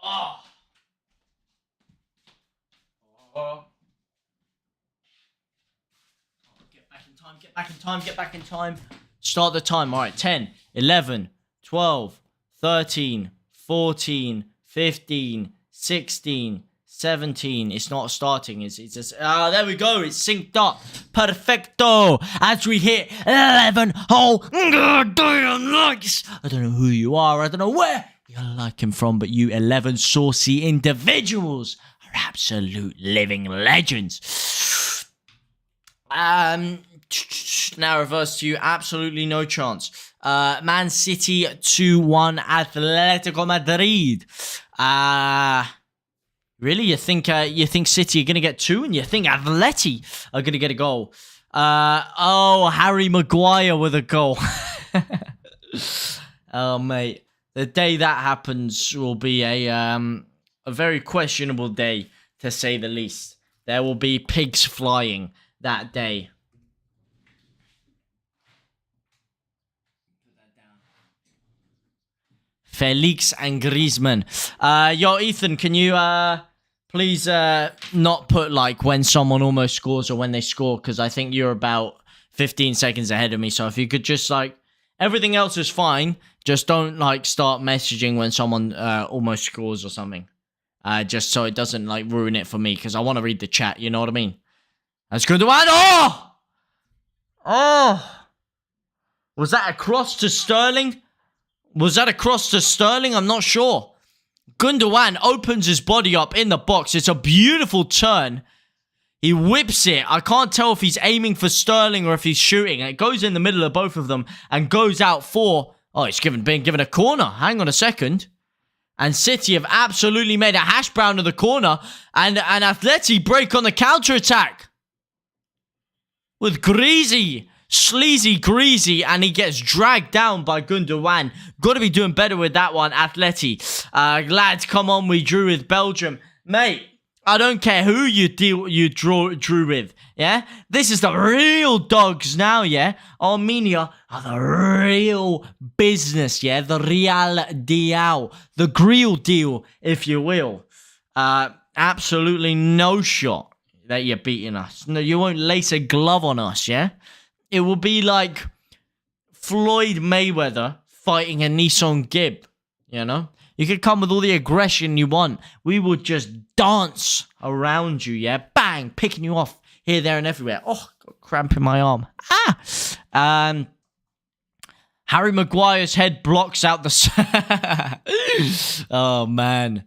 Oh. Oh. Get back in time, get back in time, get back in time. Start the time. All right, 10, 11, 12, 13, 14, 15, 16, 17. It's not starting. It's just... there we go. It's synced up. Perfecto. As we hit 11 whole goddamn likes. I don't know who you are. I don't know where you're liking from, but you 11 saucy individuals are absolute living legends. Now reverse to you. Absolutely no chance. Man City 2-1 Atletico Madrid. Really? You think City are gonna get 2 and you think Atleti are gonna get a goal? Oh, Harry Maguire with a goal. Oh, mate. The day that happens will be a very questionable day, to say the least. There will be pigs flying that day. Felix and Griezmann. Yo, Ethan, can you please not put like when someone almost scores or when they score, because I think you're about 15 seconds ahead of me. So if you could just like, everything else is fine. Just don't like start messaging when someone almost scores or something. Just so it doesn't like ruin it for me, because I want to read the chat. You know what I mean? That's good. Oh! Oh! Was that a cross to Sterling? Was that a cross to Sterling? I'm not sure. Gundogan opens his body up in the box. It's a beautiful turn. He whips it. I can't tell if he's aiming for Sterling or if he's shooting. It goes in the middle of both of them and goes out for... Oh, it's being given a corner. Hang on a second. And City have absolutely made a hash brown of the corner. And Atleti break on the counter-attack. With Greasy. Sleazy Greasy. And he gets dragged down by Gundogan. Got to be doing better with that one, Atleti. Lads, come on. We drew with Belgium. Mate, I don't care who you drew with, yeah? This is the real dogs now, yeah? Armenia are the real business, yeah? The real deal. The real deal, if you will. Absolutely no shot that you're beating us. No, you won't lace a glove on us, yeah? It will be like Floyd Mayweather fighting a Nissan Gib, you know? You can come with all the aggression you want. We will just dance around you, yeah? Bang! Picking you off here, there, and everywhere. Oh, got a cramp in my arm. Harry Maguire's head blocks out the... Oh, man.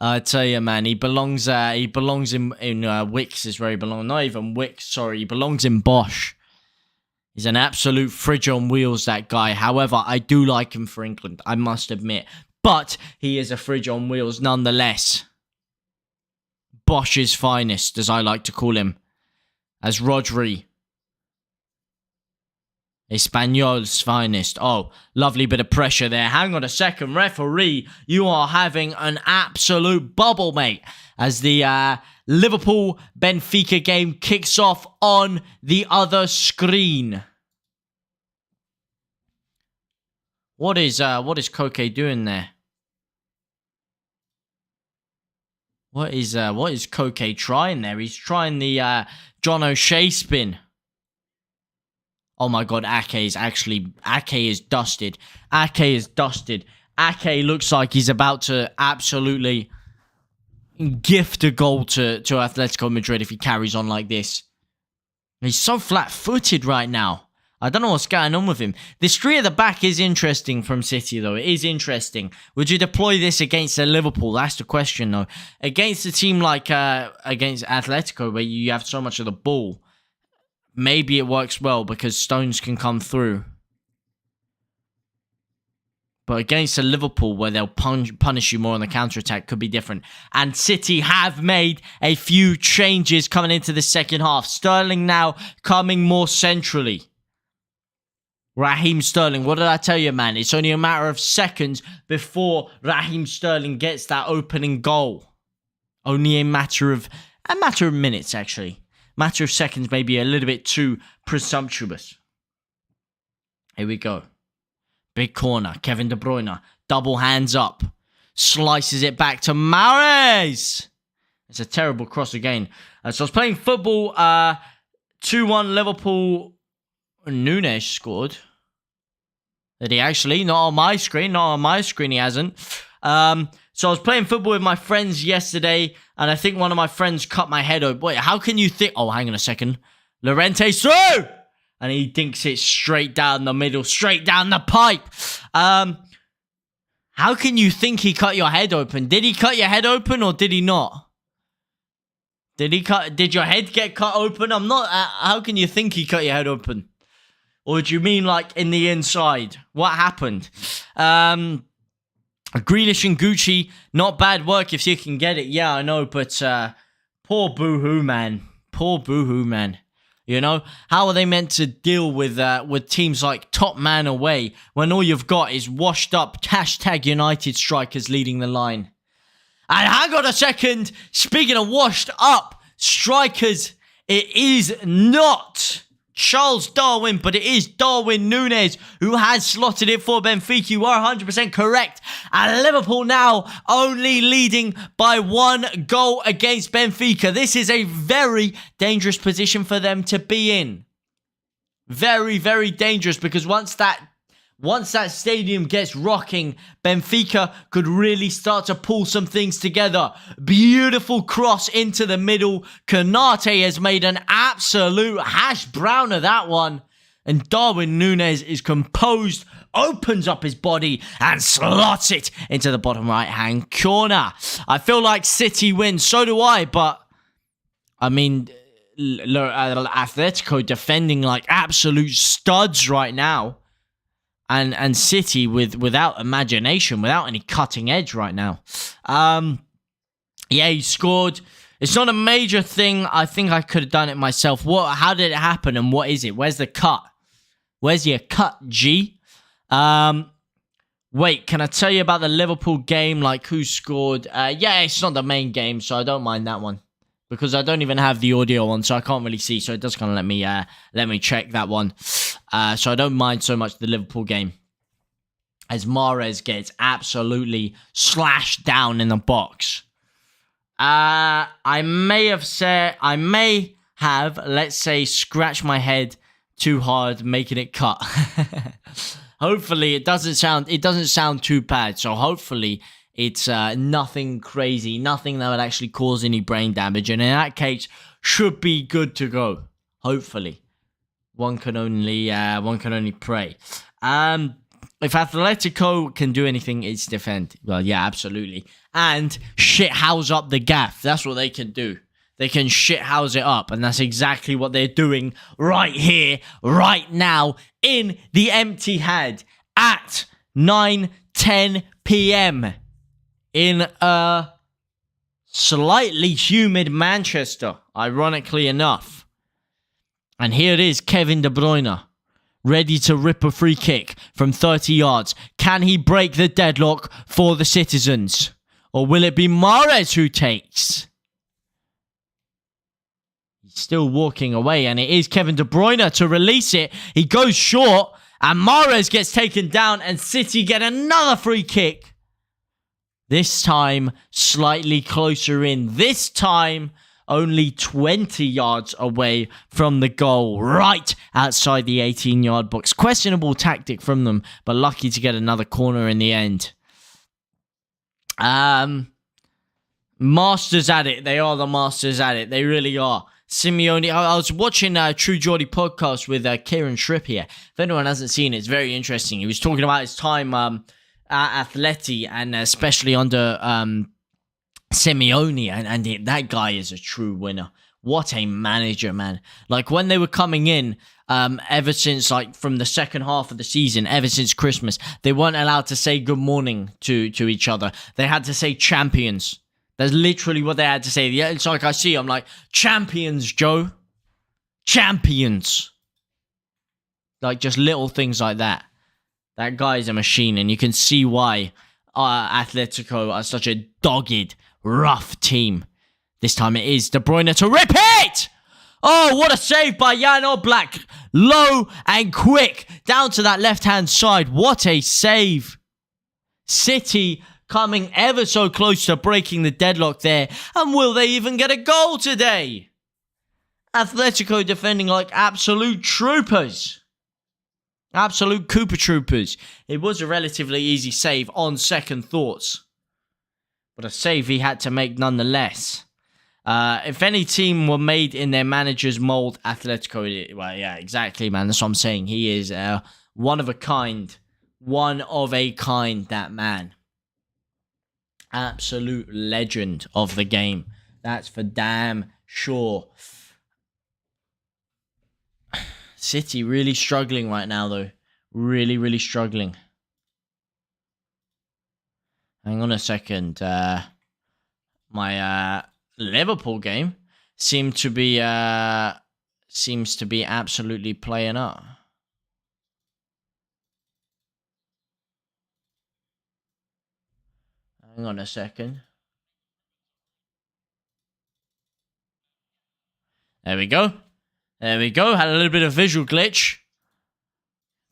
I tell you, man, he belongs in Wicks is where he belongs. Not even Wicks, sorry. He belongs in Bosch. He's an absolute fridge on wheels, that guy. However, I do like him for England, I must admit. But he is a fridge on wheels nonetheless. Bosch's finest, as I like to call him. As Rodri. Espanyol's finest. Oh, lovely bit of pressure there. Hang on a second, referee. You are having an absolute bubble, mate. As the Liverpool-Benfica game kicks off on the other screen. What is Koke doing there? What is Koke trying there? He's trying the John O'Shea spin. Oh my god, Ake is dusted. Ake is dusted. Ake looks like he's about to absolutely gift a goal to Atletico Madrid if he carries on like this. He's so flat-footed right now. I don't know what's going on with him. This three at the back is interesting from City, though. It is interesting. Would you deploy this against a Liverpool? That's the question, though. Against a team like against Atletico, where you have so much of the ball, maybe it works well because Stones can come through. But against a Liverpool, where they'll punish you more on the counter-attack, could be different. And City have made a few changes coming into the second half. Sterling now coming more centrally. Raheem Sterling, what did I tell you, man? It's only a matter of seconds before Raheem Sterling gets that opening goal. Only a matter of minutes, actually. Matter of seconds, maybe a little bit too presumptuous. Here we go. Big corner. Kevin De Bruyne. Double hands up. Slices it back to Mahrez. It's a terrible cross again. So I was playing football. 2-1 Liverpool. Nunes scored. Did he actually? Not on my screen. Not on my screen, he hasn't. So I was playing football with my friends yesterday, and I think one of my friends cut my head open. Wait, how can you think? Oh, hang on a second. Llorente's through! And he dinks it straight down the middle, straight down the pipe. How can you think he cut your head open? Did he cut your head open, or did he not? Did your head get cut open? I'm not... how can you think he cut your head open? Or do you mean like in the inside? What happened? Grealish and Gucci, not bad work if you can get it. Yeah, I know, but poor Boohoo, man. Poor Boohoo, man. You know, how are they meant to deal with teams like Top Man away when all you've got is washed up hashtag United strikers leading the line? And hang on a second. Speaking of washed up strikers, it is not Charles Darwin, but it is Darwin Núñez who has slotted it for Benfica. You are 100% correct. And Liverpool now only leading by 1 goal against Benfica. This is a very dangerous position for them to be in. Very, very dangerous, because once that stadium gets rocking, Benfica could really start to pull some things together. Beautiful cross into the middle. Konate has made an absolute hash brown of that one. And Darwin Núñez is composed, opens up his body and slots it into the bottom right-hand corner. I feel like City wins. So do I, but I mean, Atletico defending like absolute studs right now. And City without imagination, without any cutting edge right now. Yeah, he scored. It's not a major thing. I think I could have done it myself. How did it happen, and what is it? Where's the cut? Where's your cut, G? Wait, can I tell you about the Liverpool game? Like, who scored? Yeah, it's not the main game, so I don't mind that one. Because I don't even have the audio on, so I can't really see. So it does kind of let me check that one. So I don't mind so much the Liverpool game. As Mahrez gets absolutely slashed down in the box. I may have, let's say, scratched my head too hard, making it cut. Hopefully, it doesn't sound too bad. So hopefully, it's nothing crazy, nothing that would actually cause any brain damage. And in that case, should be good to go. Hopefully. One can only pray. If Atletico can do anything, it's defend. Well, yeah, absolutely. And shithouse up the gaff. That's what they can do. They can shithouse it up. And that's exactly what they're doing right here, right now, in the empty head at 9:10 p.m. in a slightly humid Manchester, ironically enough. And here it is, Kevin De Bruyne, ready to rip a free kick from 30 yards. Can he break the deadlock for the citizens? Or will it be Mahrez who takes? He's still walking away, and it is Kevin De Bruyne to release it. He goes short, and Mahrez gets taken down, and City get another free kick. This time, slightly closer in. This time, only 20 yards away from the goal, right outside the 18-yard box. Questionable tactic from them, but lucky to get another corner in the end. Masters at it. They are the masters at it. They really are. Simeone, I was watching True Geordie podcast with Kieran Trippier. If anyone hasn't seen it, it's very interesting. He was talking about his time at Atleti, and especially under Simeone, and that guy is a true winner. What a manager, man. Like, when they were coming in, ever since, like, from the second half of the season, ever since Christmas, they weren't allowed to say good morning to each other. They had to say champions. That's literally what they had to say. Yeah, it's like I'm like, champions, Joe. Champions. Like, just little things like that. That guy's a machine, and you can see why Atletico are such a dogged, rough team. This time it is De Bruyne to rip it! Oh, what a save by Jan Oblak. Low and quick down to that left-hand side. What a save. City coming ever so close to breaking the deadlock there. And will they even get a goal today? Atletico defending like absolute troopers. Absolute Cooper troopers. It was a relatively easy save on second thoughts, but a save he had to make nonetheless. If any team were made in their manager's mold, Atletico, well, yeah, exactly, man. That's what I'm saying. He is one of a kind. One of a kind, that man. Absolute legend of the game. That's for damn sure. City really struggling right now, though. Really, really struggling. Hang on a second. My Liverpool game seems to be absolutely playing up. Hang on a second. There we go. There we go. Had a little bit of visual glitch.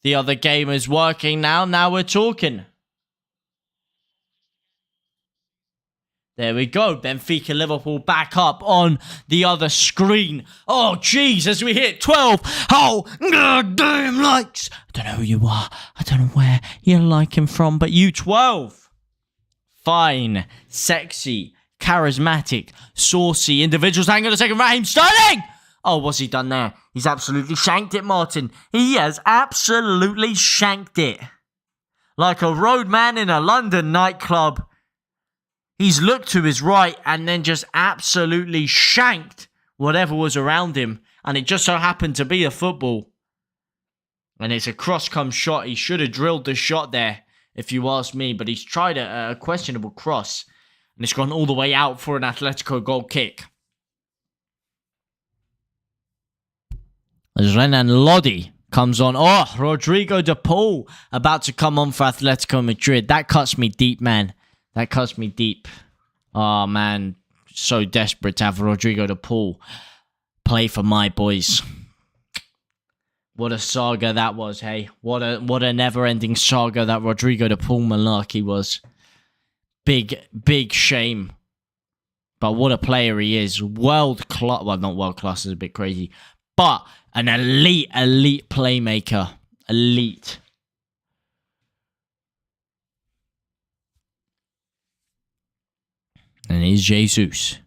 The other game is working now. Now we're talking. There we go. Benfica Liverpool back up on the other screen. Oh, jeez, as we hit 12. Oh, goddamn likes. I don't know who you are. I don't know where you're liking from, but you 12. Fine, sexy, charismatic, saucy individuals. Hang on a second. Raheem Sterling. Oh, what's he done there? He's absolutely shanked it, Martin. He has absolutely shanked it. Like a roadman in a London nightclub. He's looked to his right and then just absolutely shanked whatever was around him. And it just so happened to be a football. And it's a cross-come shot. He should have drilled the shot there, if you ask me. But he's tried a questionable cross. And it's gone all the way out for an Atletico goal kick. As Renan Lodi comes on. Oh, Rodrigo de Paul about to come on for Atletico Madrid. That cuts me deep, man. That cuts me deep. Oh, man. So desperate to have Rodrigo de Paul play for my boys. What a saga that was, hey. What a never-ending saga that Rodrigo de Paul malarkey was. Big shame. But what a player he is. World-class. Well, not world-class is a bit crazy. But an elite playmaker. Elite. And it's Jesus,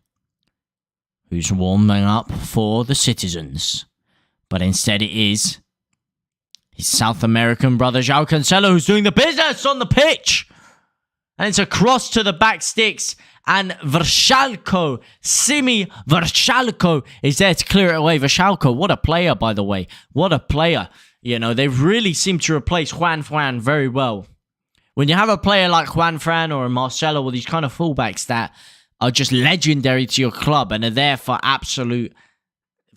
who's warming up for the citizens. But instead it is his South American brother, João Cancelo, who's doing the business on the pitch. And it's a cross to the back sticks. And Simi Vršalko is there to clear it away. Vršalko, what a player, by the way. What a player. You know, they really seem to replace Juan very well. When you have a player like Juan Fran or Marcelo or these kind of fullbacks that are just legendary to your club and are there for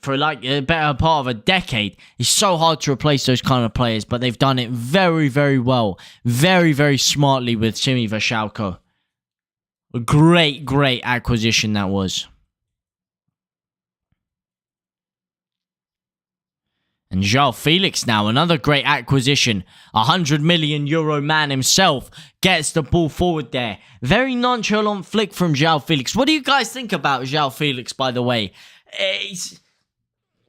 like a better part of a decade, it's so hard to replace those kind of players, but they've done it very, very well. Very, very smartly with Simi Vašáľko. A great, great acquisition that was. And João Felix now, another great acquisition. €100 million man himself gets the ball forward there. Very nonchalant flick from João Felix. What do you guys think about João Felix, by the way?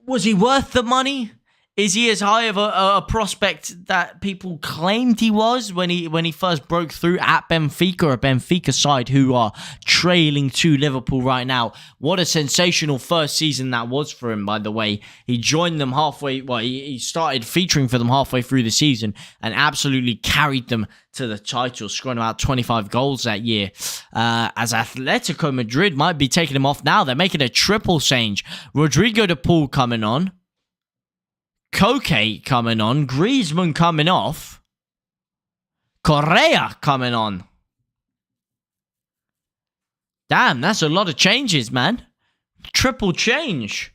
Was he worth the money? Is he as high of a prospect that people claimed he was when he first broke through at Benfica, a Benfica side who are trailing to Liverpool right now? What a sensational first season that was for him, by the way. He joined them halfway, well, he started featuring for them halfway through the season and absolutely carried them to the title, scoring about 25 goals that year. As Atletico Madrid might be taking him off now. They're making a triple change. Rodrigo de Paul coming on. Koke coming on, Griezmann coming off, Correa coming on. Damn, that's a lot of changes, man. Triple change.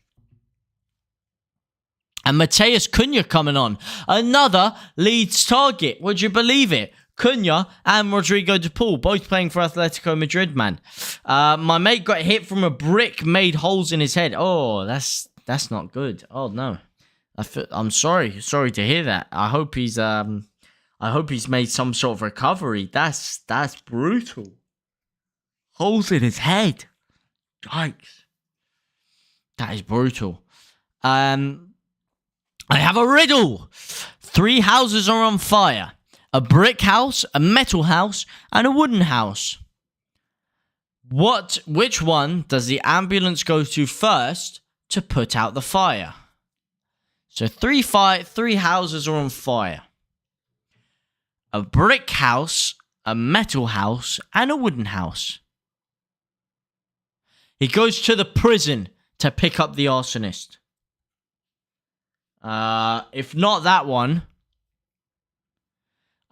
And Mateus Cunha coming on. Another Leeds target. Would you believe it? Cunha and Rodrigo de Paul, both playing for Atletico Madrid, man. My mate got hit from a brick, made holes in his head. Oh, that's not good. Oh, no. I'm sorry to hear that. I hope he's made some sort of recovery. That's brutal. Holes in his head. Yikes. That is brutal. I have a riddle. 3 houses are on fire. A brick house, a metal house, and a wooden house. Which one does the ambulance go to first to put out the fire? So 3 houses are on fire. A brick house, a metal house, and a wooden house. He goes to the prison to pick up the arsonist. If not that one,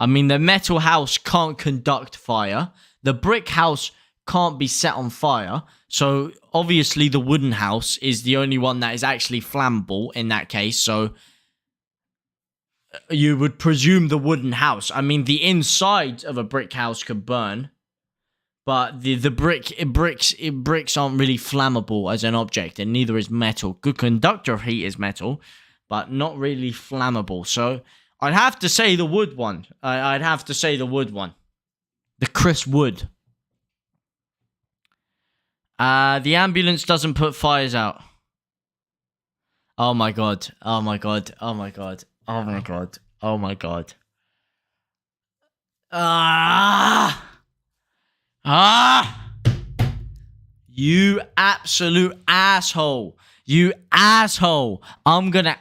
I mean, the metal house can't conduct fire. The brick house can't be set on fire. So obviously the wooden house is the only one that is actually flammable in that case. So you would presume the wooden house. I mean, the inside of a brick house could burn, but the bricks aren't really flammable as an object, and neither is metal. Good conductor of heat is metal, but not really flammable. So I'd have to say the wood one. I'd have to say the wood one. The Chris Wood. The ambulance doesn't put fires out. Oh my god. Oh my god. Oh my god. Oh my god. Oh my god. You absolute asshole. You asshole. I'm gonna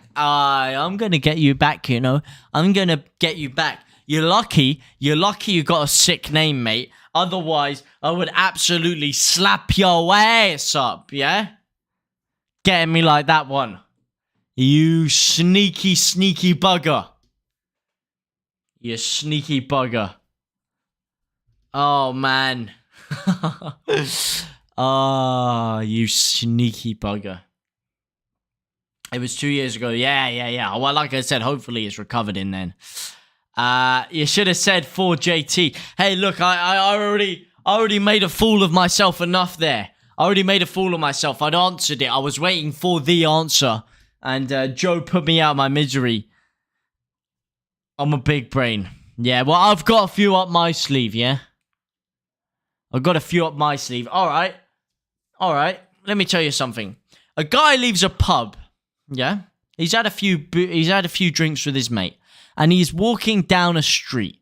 get you back, you know. I'm gonna get you back. You're lucky you got a sick name, mate. Otherwise, I would absolutely slap your ass up, yeah? Getting me like that one. You sneaky, sneaky bugger. You sneaky bugger. Oh, man. Oh, you sneaky bugger. It was 2 years ago. Yeah. Well, like I said, hopefully it's recovered in then. You should have said for JT. Hey, look, I already made a fool of myself enough there. I already made a fool of myself. I'd answered it. I was waiting for the answer. And Joe put me out of my misery. I'm a big brain. Yeah, well, I've got a few up my sleeve, yeah? I've got a few up my sleeve. All right. Let me tell you something. A guy leaves a pub, yeah? He's had a few drinks with his mate. And he's walking down a street.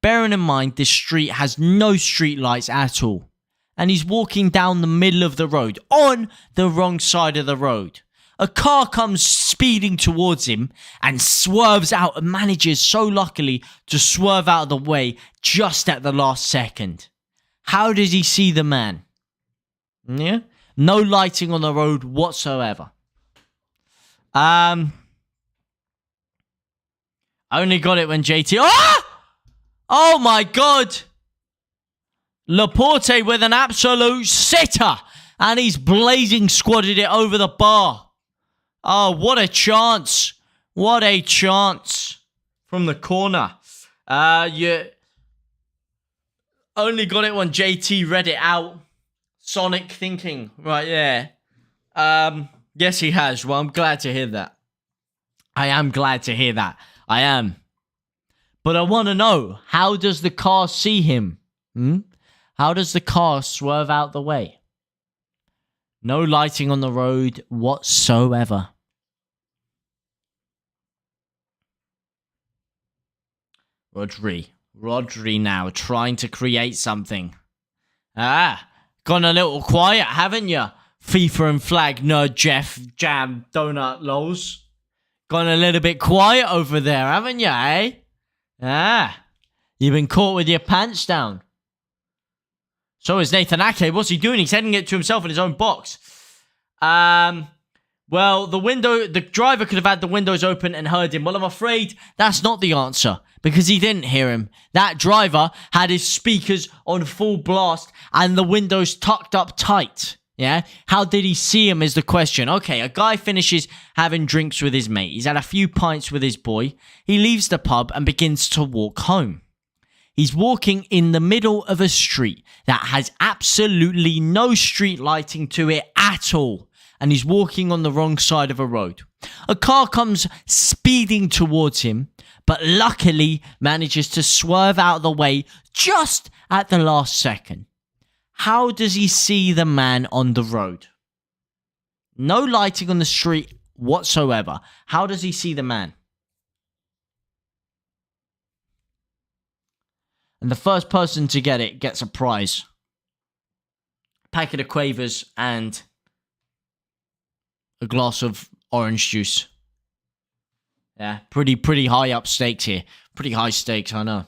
Bearing in mind, this street has no street lights at all. And he's walking down the middle of the road, on the wrong side of the road. A car comes speeding towards him and swerves out and manages so luckily to swerve out of the way just at the last second. How does he see the man? Yeah? No lighting on the road whatsoever. I only got it when JT... Ah! Oh my God. Laporte with an absolute sitter. And he's blazing squatted it over the bar. Oh, what a chance. What a chance. From the corner. You only got it when JT read it out. Sonic thinking right there. Yes, he has. Well, I'm glad to hear that. I am glad to hear that. I am. But I want to know, how does the car see him? How does the car swerve out the way? No lighting on the road whatsoever. Rodri now trying to create something. Gone a little quiet, haven't you? FIFA and flag nerd Jeff Jam Donut Lols. Gone a little bit quiet over there, haven't you, eh? You've been caught with your pants down. So is Nathan Ake. What's he doing? He's heading it to himself in his own box. Well, the driver could have had the windows open and heard him. Well, I'm afraid that's not the answer, because he didn't hear him. That driver had his speakers on full blast and the windows tucked up tight. Yeah? How did he see him is the question. Okay, a guy finishes having drinks with his mate. He's had a few pints with his boy. He leaves the pub and begins to walk home. He's walking in the middle of a street that has absolutely no street lighting to it at all. And he's walking on the wrong side of a road. A car comes speeding towards him, but luckily manages to swerve out of the way just at the last second. How does he see the man on the road? No lighting on the street whatsoever. How does he see the man? And the first person to get it gets a prize. Packet of Quavers and a glass of orange juice. Yeah, pretty high up stakes here. Pretty high stakes, I know.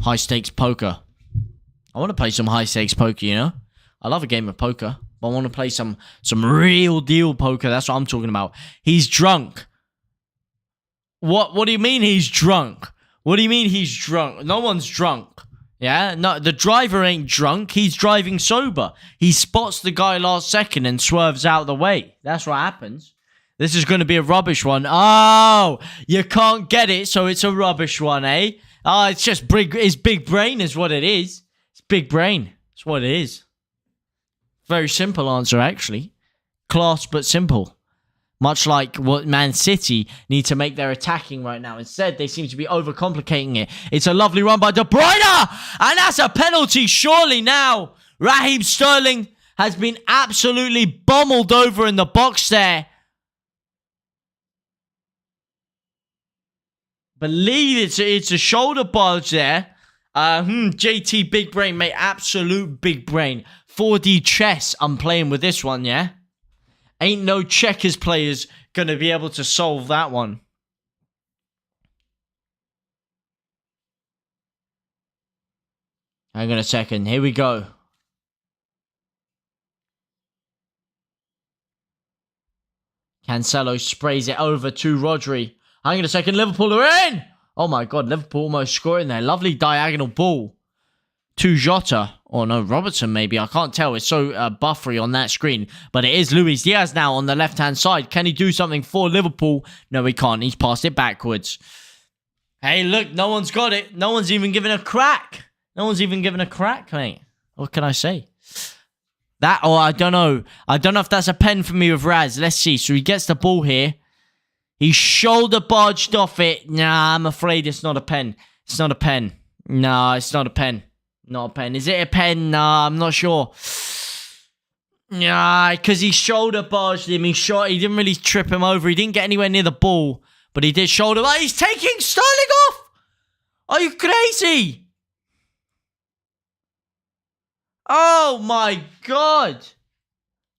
High stakes poker. I want to play some high stakes poker, you know? I love a game of poker. But I want to play some real deal poker. That's what I'm talking about. He's drunk. What do you mean he's drunk? What do you mean he's drunk? No one's drunk. Yeah? No, the driver ain't drunk. He's driving sober. He spots the guy last second and swerves out of the way. That's what happens. This is going to be a rubbish one. Oh, you can't get it, so it's a rubbish one, eh? Oh, it's just it's big brain is what it is. It's big brain. That's what it is. Very simple answer, actually. Class, but simple. Much like what Man City need to make their attacking right now. Instead, they seem to be overcomplicating it. It's a lovely run by De Bruyne! And that's a penalty, surely now. Raheem Sterling has been absolutely bommeled over in the box there. Believe it's a shoulder barge there. JT big brain, mate. Absolute big brain. 4D chess. I'm playing with this one, yeah? Ain't no checkers players gonna be able to solve that one. Hang on a second. Here we go. Cancelo sprays it over to Rodri. Hang on a second. Liverpool are in! Oh my God. Liverpool almost scoring there. Lovely diagonal ball to Jota. Or no, Robertson maybe. I can't tell. It's so buffery on that screen. But it is Luis Diaz now on the left-hand side. Can he do something for Liverpool? No, he can't. He's passed it backwards. Hey, look. No one's got it. No one's even given a crack. No one's even given a crack, mate. What can I say? That, or I don't know. I don't know if that's a pen for me with Raz. Let's see. So he gets the ball here. He shoulder barged off it. Nah, I'm afraid it's not a pen. It's not a pen. No, it's not a pen. Not a pen. Is it a pen? Nah, I'm not sure. Nah, because he shoulder barged him. He didn't really trip him over. He didn't get anywhere near the ball. But he did shoulder. Oh, he's taking Sterling off! Are you crazy? Oh my God.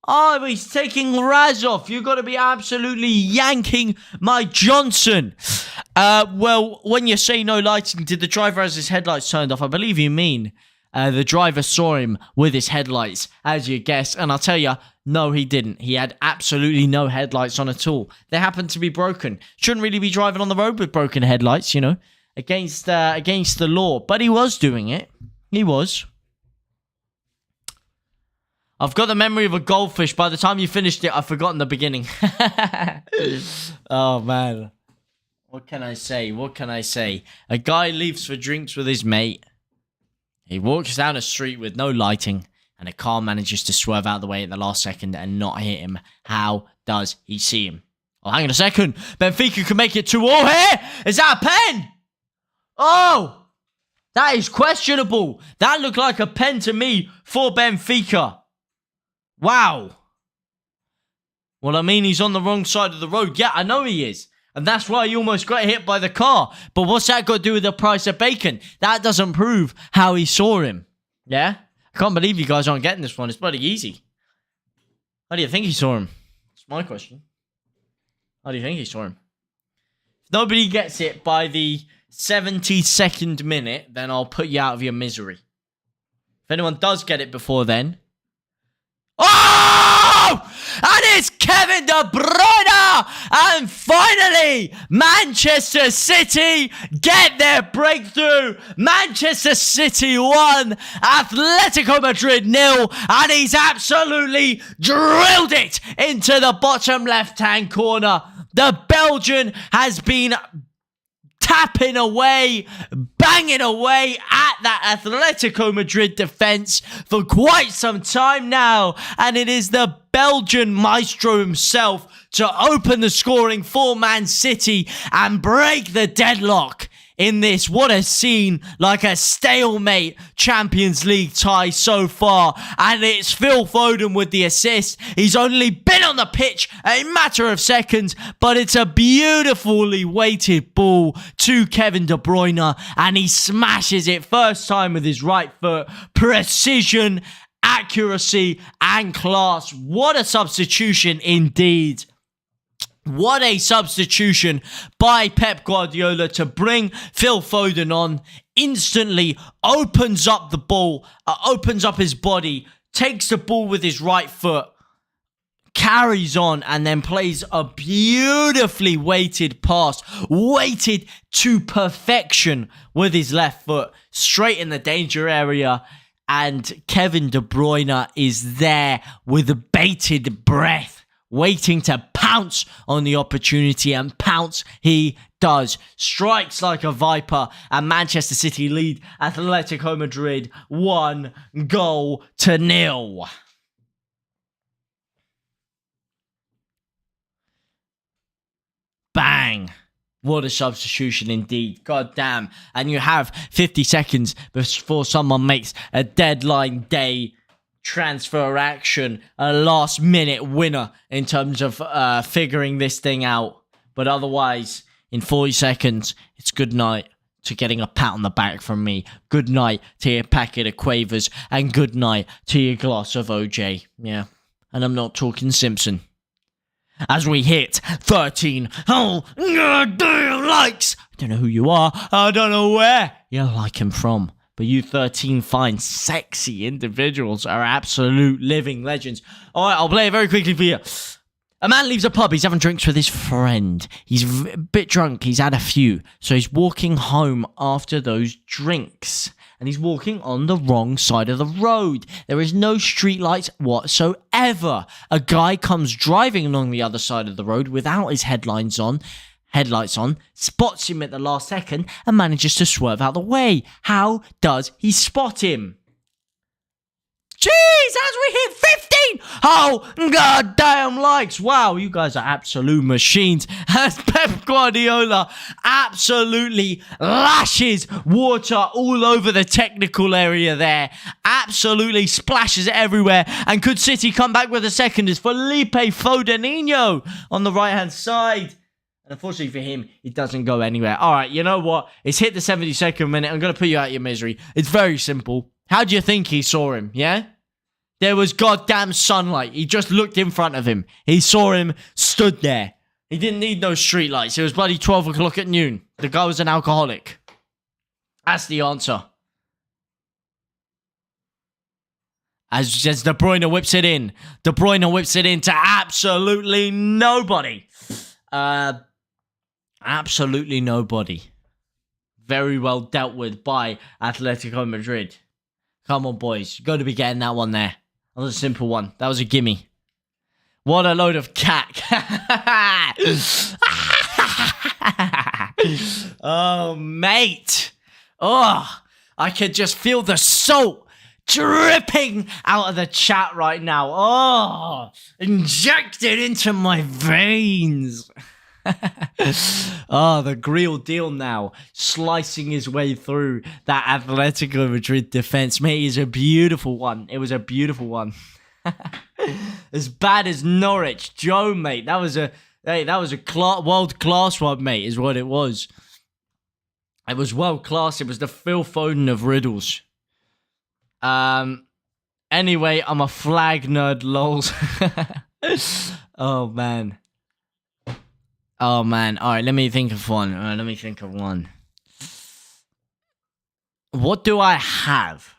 Oh, he's taking Raz off. You've got to be absolutely yanking my Johnson. Well, when you say no lighting, did the driver have his headlights turned off? I believe you mean the driver saw him with his headlights, as you guessed. And I'll tell you, no, he didn't. He had absolutely no headlights on at all. They happened to be broken. Shouldn't really be driving on the road with broken headlights, you know. against the law. But he was doing it. He was. I've got the memory of a goldfish. By the time you finished it, I've forgotten the beginning. Oh, man. What can I say? What can I say? A guy leaves for drinks with his mate. He walks down a street with no lighting, and a car manages to swerve out of the way at the last second and not hit him. How does he see him? Oh, hang on a second. Benfica can make it 2-2 here. Is that a pen? Oh, that is questionable. That looked like a pen to me for Benfica. Wow. Well, I mean, he's on the wrong side of the road. Yeah, I know he is. And that's why he almost got hit by the car. But what's that got to do with the price of bacon? That doesn't prove how he saw him. Yeah? I can't believe you guys aren't getting this one. It's bloody easy. How do you think he saw him? That's my question. How do you think he saw him? If nobody gets it by the 72nd minute, then I'll put you out of your misery. If anyone does get it before then... Oh! And it's Kevin De Bruyne! And finally, Manchester City get their breakthrough. Manchester City 1, Atletico Madrid 0. And he's absolutely drilled it into the bottom left-hand corner. The Belgian has been tapping away, banging away at that Atletico Madrid defense for quite some time now. And it is the Belgian maestro himself to open the scoring for Man City and break the deadlock in this, what has seemed like a stalemate Champions League tie so far. And it's Phil Foden with the assist. He's only been on the pitch a matter of seconds, but it's a beautifully weighted ball to Kevin De Bruyne, and he smashes it first time with his right foot. Precision, accuracy, and class. What a substitution indeed. What a substitution by Pep Guardiola to bring Phil Foden on. Instantly opens up the ball, opens up his body, takes the ball with his right foot, carries on, and then plays a beautifully weighted pass, weighted to perfection with his left foot, straight in the danger area. And Kevin De Bruyne is there with bated breath, waiting to pounce on the opportunity, and pounce he does. Strikes like a viper, and Manchester City lead Atletico Madrid 1-0. Bang. What a substitution indeed. God damn. And you have 50 seconds before someone makes a deadline day transfer action, a last minute winner in terms of figuring this thing out. But otherwise, in 40 seconds, it's good night to getting a pat on the back from me. Good night to your packet of quavers, and good night to your glass of OJ. Yeah, and I'm not talking Simpson. As we hit 13 goddamn likes. I don't know who you are. I don't know where you like him from. But you 13 fine, sexy individuals are absolute living legends. All right, I'll play it very quickly for you. A man leaves a pub. He's having drinks with his friend. He's a bit drunk. He's had a few. So he's walking home after those drinks. And he's walking on the wrong side of the road. There is no streetlights whatsoever. A guy comes driving along the other side of the road without his headlights on, spots him at the last second, and manages to swerve out the way. How does he spot him? Jeez, as we hit 15! Oh, goddamn likes. Wow, you guys are absolute machines. As Pep Guardiola absolutely lashes water all over the technical area there. Absolutely splashes it everywhere. And could City come back with a second? Is Felipe Fodenino on the right-hand side. And unfortunately for him, it doesn't go anywhere. All right, you know what? It's hit the 72nd minute. I'm going to put you out of your misery. It's very simple. How do you think he saw him, yeah? There was goddamn sunlight. He just looked in front of him. He saw him, stood there. He didn't need no streetlights. It was bloody 12 o'clock at noon. The guy was an alcoholic. That's the answer. As De Bruyne whips it in. De Bruyne whips it in to absolutely nobody. Absolutely nobody. very well dealt with by Atletico Madrid. Come on, boys. You've got to be getting that one there. That was a simple one. That was a gimme. What a load of cack. Oh, mate. Oh, I could just feel the salt dripping out of the chat right now. Oh, injected into my veins. Oh, the real deal now. Slicing his way through that Atletico Madrid defense. Mate, it's a beautiful one. It was a beautiful one. As bad as Norwich. Joe, mate. That was a world-class one, mate, is what it was. It was world-class. It was the Phil Foden of riddles. Anyway, I'm a flag nerd, lols. Oh, man. Oh, man. All right, let me think of one. What do I have?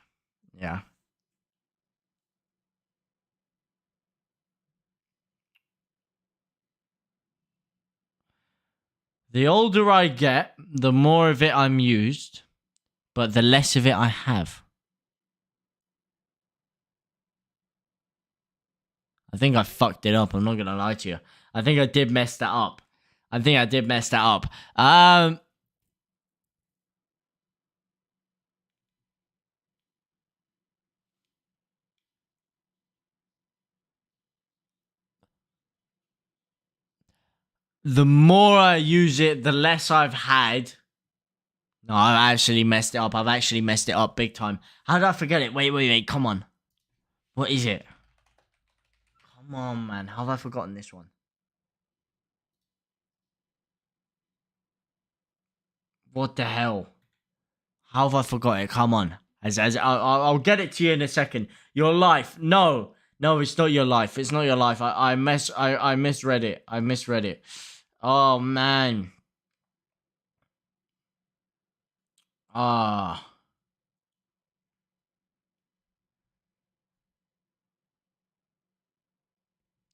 Yeah. The older I get, the more of it I'm used, but the less of it I have. I think I fucked it up. I'm not going to lie to you. I think I did mess that up. The more I use it, the less I've had. No, I've actually messed it up. I've actually messed it up big time. How did I forget it? Wait. Come on. What is it? Come on, man. How have I forgotten this one? What the hell? How have I forgot it? Come on. I'll get it to you in a second. Your life. No, it's not your life. It's not your life. I misread it. Oh, man. Ah.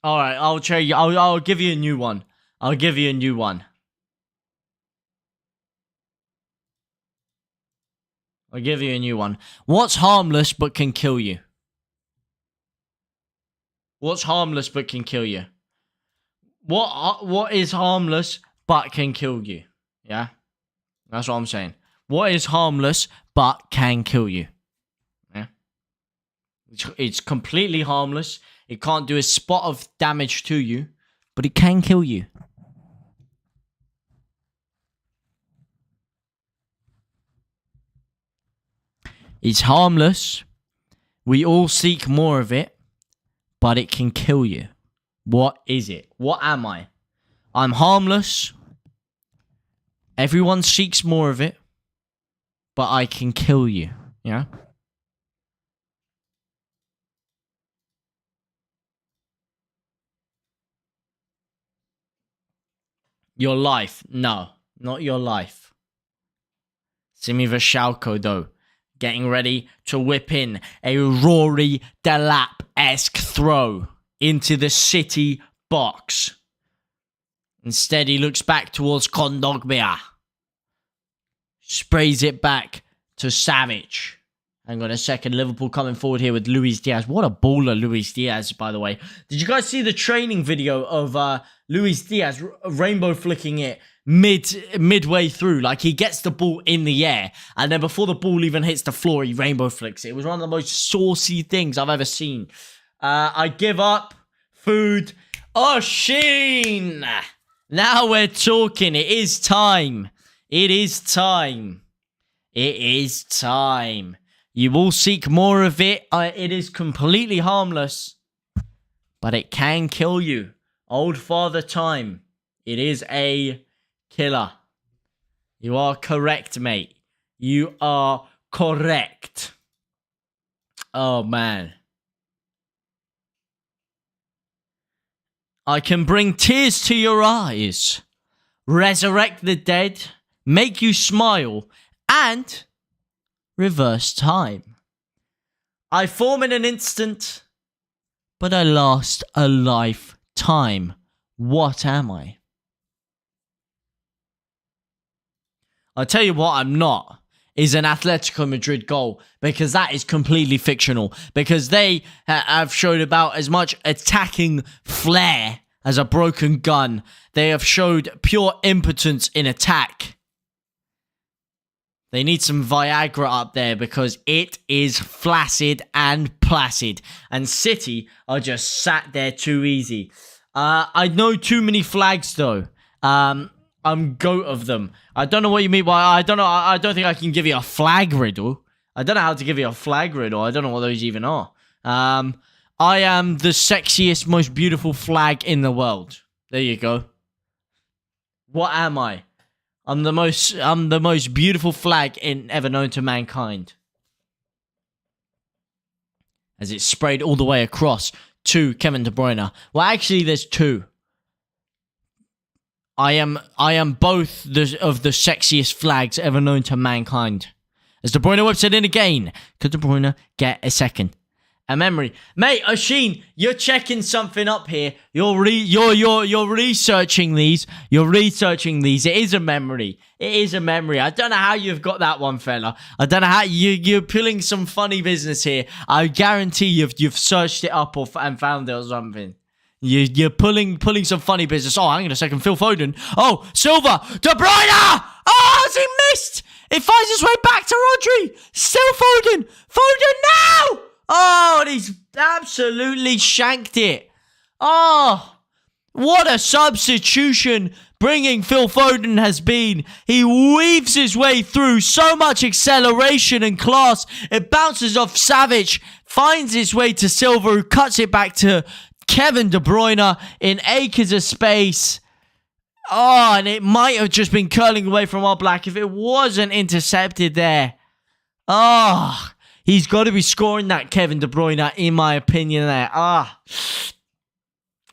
All right, I'll show you. I'll give you a new one. What's harmless but can kill you? What is harmless but can kill you? Yeah? That's what I'm saying. What is harmless but can kill you? Yeah? It's completely harmless. It can't do a spot of damage to you, but it can kill you. It's harmless. We all seek more of it, but it can kill you. What is it? What am I? I'm harmless. Everyone seeks more of it, but I can kill you. Yeah? Your life. No, not your life. Simi Vashalko, though, getting ready to whip in a Rory Delap-esque throw into the City box. Instead, he looks back towards Kondogbia. Sprays it back to Savage. Hang on a second. Liverpool coming forward here with Luis Diaz. What a baller, Luis Diaz, by the way. Did you guys see the training video of Luis Diaz rainbow flicking it midway through? Like, he gets the ball in the air, and then before the ball even hits the floor, he rainbow flicks it. It was one of the most saucy things I've ever seen. I give up. Food. Oh, Sheen! Now we're talking. It is time. You will seek more of it. It is completely harmless, but it can kill you. Old Father Time. It is a killer. You are correct, mate. You are correct. Oh, man. I can bring tears to your eyes, resurrect the dead, make you smile, and reverse time. I form in an instant, but I last a lifetime. What am I? I'll tell you what I'm not, is an Atletico Madrid goal, because that is completely fictional, because they have showed about as much attacking flair as a broken gun. They have showed pure impotence in attack. They need some Viagra up there because it is flaccid and placid. And City are just sat there too easy. I know too many flags though. I'm goat of them. I don't know what you mean by I don't know. I don't think I can give you a flag riddle. I don't know how to give you a flag riddle. I don't know what those even are. I am the sexiest, most beautiful flag in the world. There you go. What am I? I'm the most beautiful flag ever known to mankind. As it's sprayed all the way across to Kevin De Bruyne. Well, actually, there's two. I am both of the sexiest flags ever known to mankind. As De Bruyne whips it in again. Could De Bruyne get a second? A memory. Mate, Oshin, you're checking something up here. You're researching these. You're researching these. It is a memory. It is a memory. I don't know how you've got that one, fella. I don't know how you're pulling some funny business here. I guarantee you've searched it up and found it or something. You're pulling some funny business. Oh, hang on a second. Phil Foden. Oh, Silva. De Bruyne. Oh, has he missed? It finds its way back to Rodri. Still Foden. Foden now. Oh, and he's absolutely shanked it. Oh, what a substitution bringing Phil Foden has been. He weaves his way through so much acceleration and class. It bounces off Savic, finds its way to Silva, who cuts it back to Kevin De Bruyne in acres of space. Oh, and it might have just been curling away from our black if it wasn't intercepted there. Oh, he's got to be scoring that, Kevin De Bruyne, in my opinion there.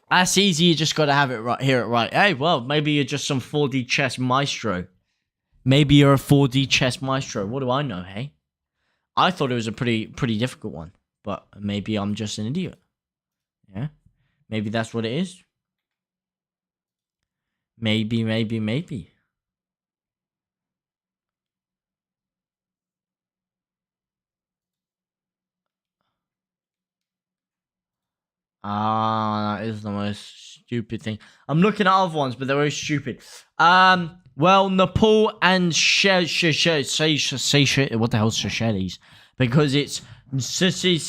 That's easy. You just got to have it right, hear it right. Hey, well, maybe you're just some 4D chess maestro. Maybe you're a 4D chess maestro. What do I know, hey? I thought it was a pretty difficult one. But maybe I'm just an idiot. Yeah? Maybe that's what it is. Maybe. That is the most stupid thing. I'm looking at other ones, but they're very stupid. Well, Nepal and Seychelles. What the hell's Seychelles? Because it's Sissy,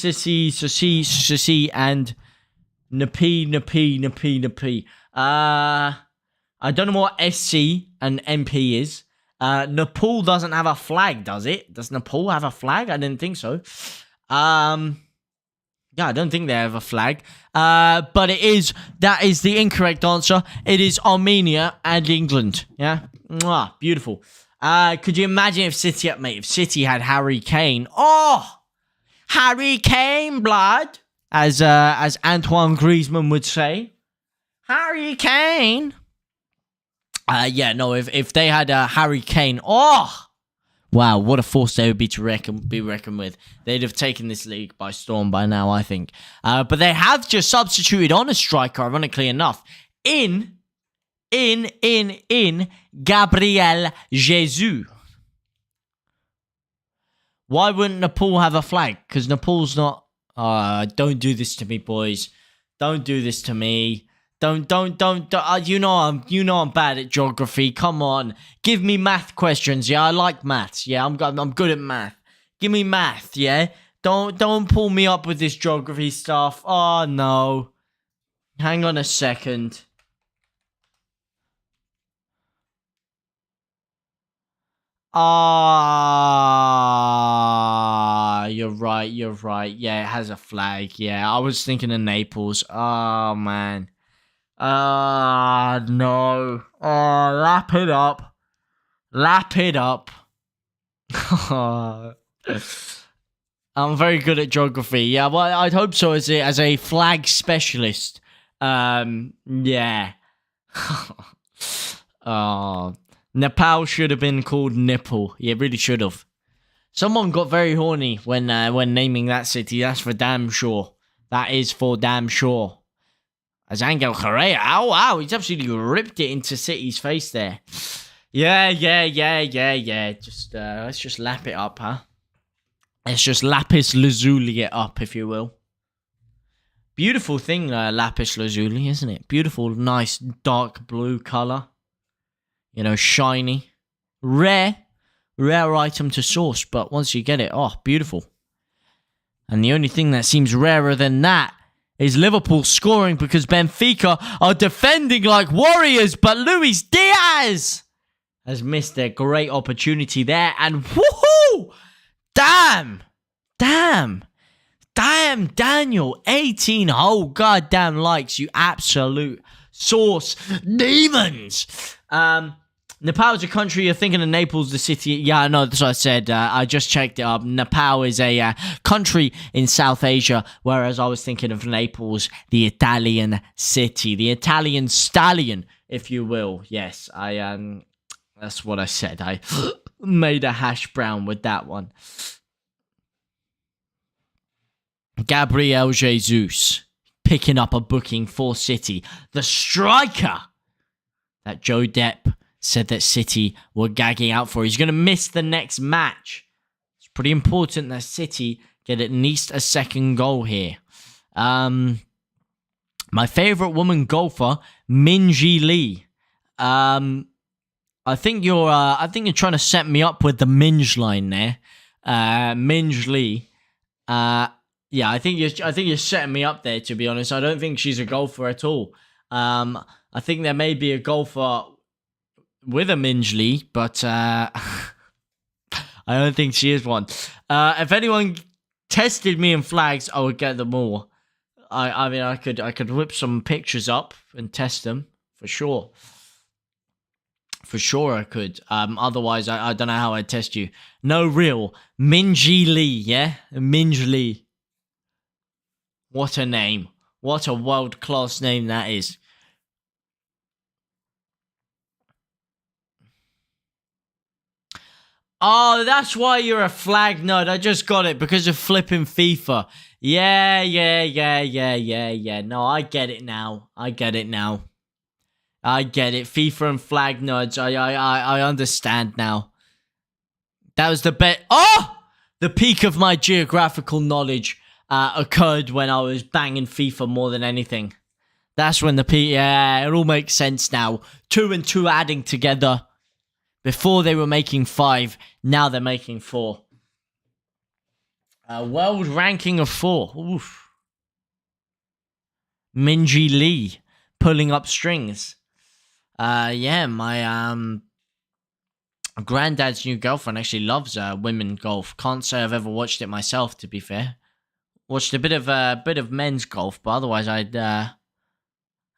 and Napi. I don't know what SC and MP is. Nepal doesn't have a flag, does it? Does Nepal have a flag? I didn't think so. Yeah, I don't think they have a flag. But that is the incorrect answer. It is Armenia and England. Yeah? Mwah, beautiful. Could you imagine if City had Harry Kane? Oh! Harry Kane blood! As Antoine Griezmann would say. Harry Kane! Yeah, no, if they had Harry Kane, oh! Wow, what a force they would be be reckoned with. They'd have taken this league by storm by now, I think. But they have just substituted on a striker, ironically enough, in Gabriel Jesus. Why wouldn't Nepal have a flag? Because Nepal's not... don't do this to me, boys. Don't do this to me. Don't. You know I'm bad at geography. Come on, give me math questions. Yeah, I like maths. Yeah, I'm good at math. Give me math. Yeah, don't pull me up with this geography stuff. Oh no, hang on a second. You're right. Yeah, it has a flag. Yeah, I was thinking of Naples. Oh man. No. Oh, lap it up. I'm very good at geography. Yeah, well, I'd hope so as a flag specialist. Yeah. Nepal should have been called Nipple. Yeah, really should have. Someone got very horny when naming that city. That's for damn sure. That is for damn sure. As Angel Correa, oh wow, he's absolutely ripped it into City's face there. Yeah. Just let's just lap it up, huh? Let's just lapis lazuli it up, if you will. Beautiful thing, lapis lazuli, isn't it? Beautiful, nice, dark blue color. You know, shiny. Rare item to source, but once you get it, oh, beautiful. And the only thing that seems rarer than that is Liverpool scoring because Benfica are defending like warriors, but Luis Diaz has missed their great opportunity there, and woohoo! Damn, Daniel, 18 whole goddamn likes, you absolute sauce demons. Nepal is a country, you're thinking of Naples, the city. Yeah, I know, that's what I said. I just checked it up. Nepal is a country in South Asia, whereas I was thinking of Naples, the Italian city. The Italian stallion, if you will. Yes, that's what I said. I made a hash brown with that one. Gabriel Jesus picking up a booking for City. The striker that Joe Depp said that City were gagging out for. He's going to miss the next match. It's pretty important that City get at least a second goal here. My favourite woman golfer, Minji Lee. I think you're trying to set me up with the Minge line there. Minge Lee. Yeah, I think you're setting me up there, to be honest. I don't think she's a golfer at all. I think there may be a golfer with a Minge Lee, but I don't think she is one. If anyone tested me in flags, I would get them all. I mean, I could whip some pictures up and test them for sure. For sure I could. Otherwise, I don't know how I'd test you. No real. Minji Lee, yeah? Minge Lee. What a name. What a world-class name that is. Oh, that's why you're a flag nerd. I just got it because of flipping FIFA. Yeah. No, I get it now. I get it. FIFA and flag nerds. I understand now. That was the bet. Oh! The peak of my geographical knowledge occurred when I was banging FIFA more than anything. That's when the peak. Yeah, it all makes sense now. 2 and 2 adding together. Before they were making 5, now they're making 4. World ranking of 4. Oof. Minji Lee pulling up strings. Yeah, my granddad's new girlfriend actually loves women golf. Can't say I've ever watched it myself, to be fair. Watched a bit of men's golf, but otherwise I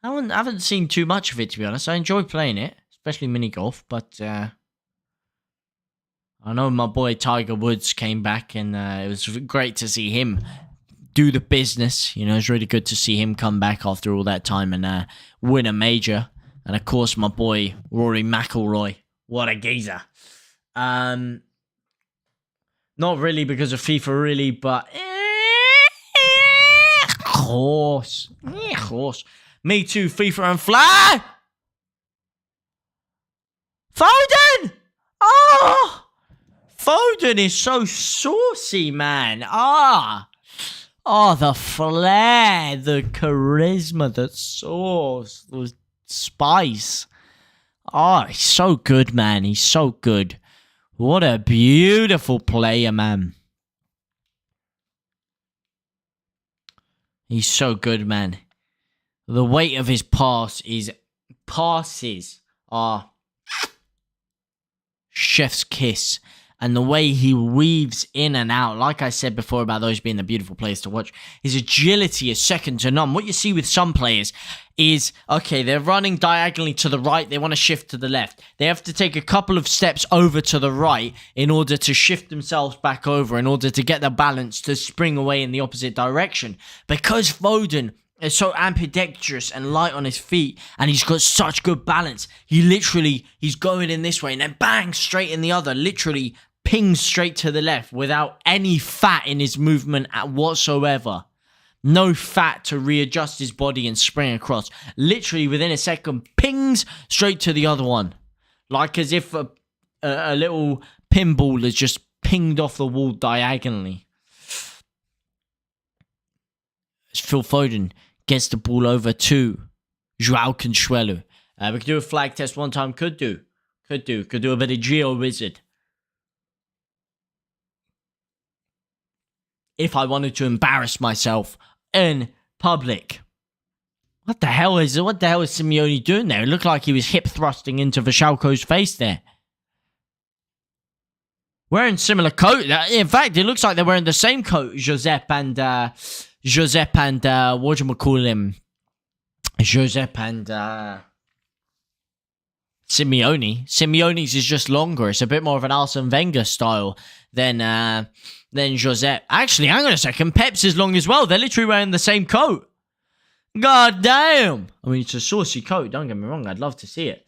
haven't seen too much of it, to be honest. I enjoy playing it, especially mini golf, but I know my boy Tiger Woods came back, and it was great to see him do the business. You know, it's really good to see him come back after all that time and win a major. And of course, my boy Rory McIlroy. What a geezer. Not really because of FIFA, really, but of course. Me too, FIFA and flag. Foden! Oh! Foden is so saucy, man. Oh, the flair, the charisma, the sauce, the spice. Oh, he's so good, man. He's so good. What a beautiful player, man. He's so good, man. The weight of his passes are chef's kiss. And the way he weaves in and out, like I said before about those being the beautiful players to watch, his agility is second to none. What you see with some players is, okay, they're running diagonally to the right, they want to shift to the left. They have to take a couple of steps over to the right in order to shift themselves back over, in order to get the balance to spring away in the opposite direction. Because Foden is so ambidextrous and light on his feet, and he's got such good balance, he's going in this way and then bang, straight in the other, literally pings straight to the left without any fat in his movement whatsoever. No fat to readjust his body and spring across. Literally within a second, pings straight to the other one. Like as if a little pinball has just pinged off the wall diagonally. Phil Foden gets the ball over to João Cancelo. We could do a flag test one time. Could do a bit of Geo Wizard. If I wanted to embarrass myself in public. What the hell is Simeone doing there? It looked like he was hip thrusting into Vashalko's face there. Wearing similar coat. In fact, it looks like they're wearing the same coat. Josep and whatchamacallit. Simeone. Simeone's is just longer. It's a bit more of an Arsene Wenger style than Josep. Actually, hang on a second. Pep's is long as well. They're literally wearing the same coat. God damn. I mean, it's a saucy coat. Don't get me wrong. I'd love to see it.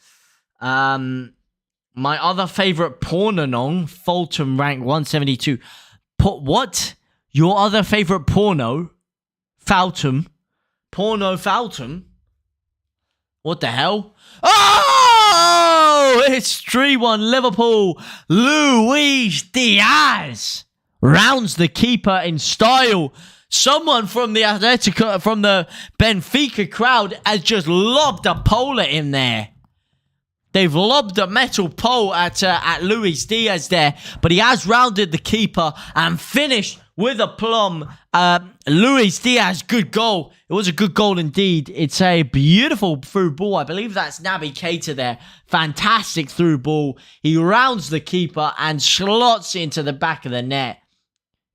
My other favourite porno, Fulton rank 172. What? Your other favourite porno? Fulton? Porno Fulton? What the hell? Oh! It's 3-1 Liverpool. Luis Diaz rounds the keeper in style. Someone from the Atletico, from the Benfica crowd has just lobbed a pole at him there. They've lobbed a metal pole at Luis Diaz there, but he has rounded the keeper and finished with aplomb. Luis Diaz, good goal. It was a good goal indeed. It's a beautiful through ball. I believe that's Naby Keita there. Fantastic through ball. He rounds the keeper and slots it into the back of the net.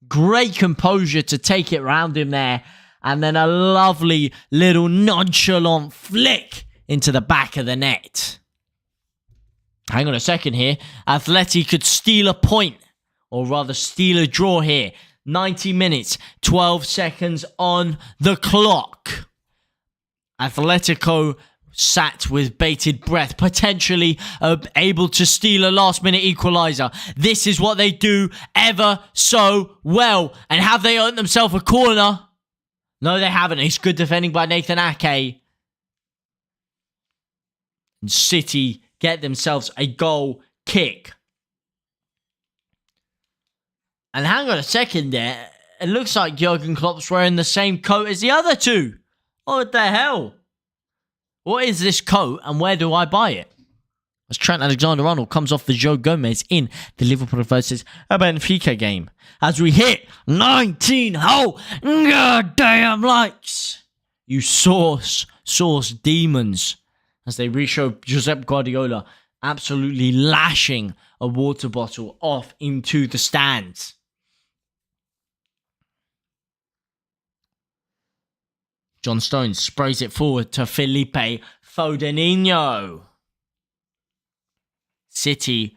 Great composure to take it round him there. And then a lovely little nonchalant flick into the back of the net. Hang on a second here. Atleti could steal a point, or rather steal a draw here. 90 minutes, 12 seconds on the clock. Atletico sat with bated breath, potentially able to steal a last-minute equaliser. This is what they do ever so well. And have they earned themselves a corner? No, they haven't. It's good defending by Nathan Ake. And City get themselves a goal kick. And hang on a second there. It looks like Jurgen Klopp's wearing the same coat as the other two. What the hell? What is this coat and where do I buy it? As Trent Alexander-Arnold comes off the Joe Gomez in the Liverpool versus Benfica game. As we hit 19 whole goddamn likes. You sauce demons. As they re-show Pep Guardiola absolutely lashing a water bottle off into the stands. John Stones sprays it forward to Felipe Fodenino. City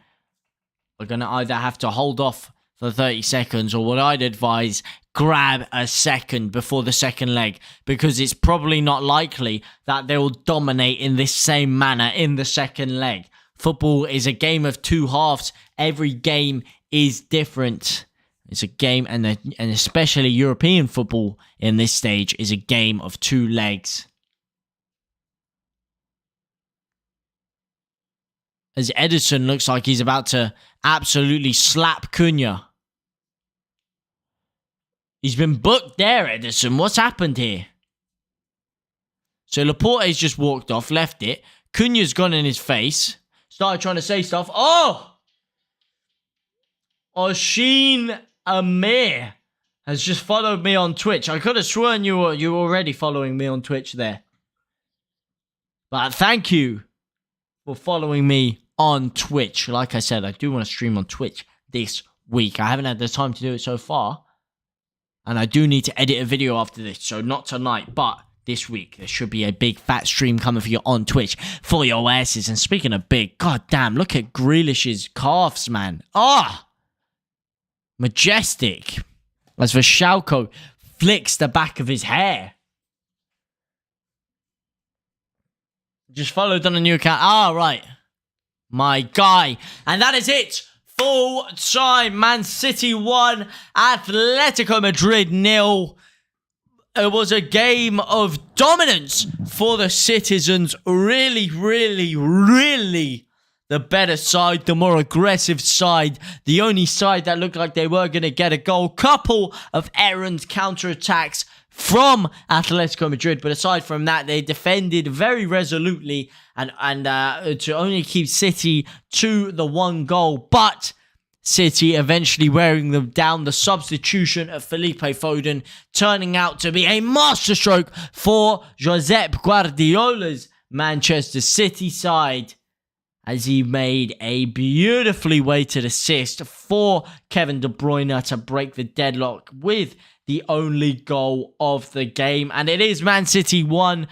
are going to either have to hold off for 30 seconds or what I'd advise, grab a second before the second leg, because it's probably not likely that they will dominate in this same manner in the second leg. Football is a game of two halves. Every game is different. It's a game, and especially European football in this stage is a game of two legs. As Ederson looks like he's about to absolutely slap Cunha. He's been booked there, Ederson. What's happened here? So Laporte's just walked off, left it. Cunha's gone in his face. Started trying to say stuff. Oh! Oshin Amir has just followed me on Twitch. I could have sworn you were already following me on Twitch there. But thank you for following me on Twitch. Like I said, I do want to stream on Twitch this week. I haven't had the time to do it so far. And I do need to edit a video after this. So not tonight, but this week. There should be a big fat stream coming for you on Twitch for your asses. And speaking of big, goddamn, look at Grealish's calves, man. Ah! Majestic. As Vashalko flicks the back of his hair. Just followed on a new account. Ah, right. My guy. And that is it. Full time. Man City 1. Atletico Madrid 0. It was a game of dominance for the citizens. Really, really, really the better side, the more aggressive side, the only side that looked like they were going to get a goal. Couple of errant counterattacks from Atletico Madrid, but aside from that, they defended very resolutely and to only keep City to the 1 goal. But City eventually wearing them down. The substitution of Felipe Foden turning out to be a masterstroke for Pep Guardiola's Manchester City side, as he made a beautifully weighted assist for Kevin De Bruyne to break the deadlock with the only goal of the game. And it is Man City 1,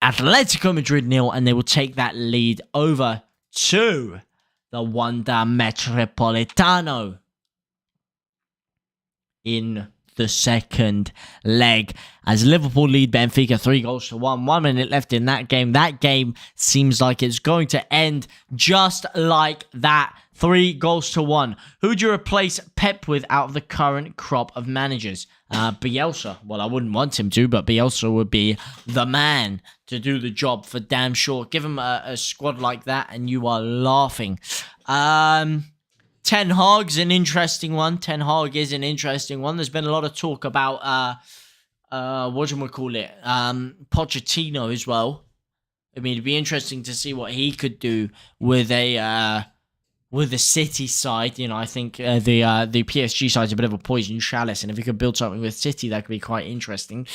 Atletico Madrid 0, and they will take that lead over to the Wanda Metropolitano in the second leg, as Liverpool lead Benfica 3-1. 1 minute left in that game. That game seems like it's going to end just like that. 3-1. Who do you replace Pep with out of the current crop of managers? Bielsa. Well, I wouldn't want him to, but Bielsa would be the man to do the job for damn sure. Give him a squad like that and you are laughing. Ten Hag's an interesting one. Ten Hag is an interesting one. There's been a lot of talk about Pochettino as well. I mean, it'd be interesting to see what he could do with a City side. You know, I think the PSG side's a bit of a poison chalice, and if he could build something with City, that could be quite interesting.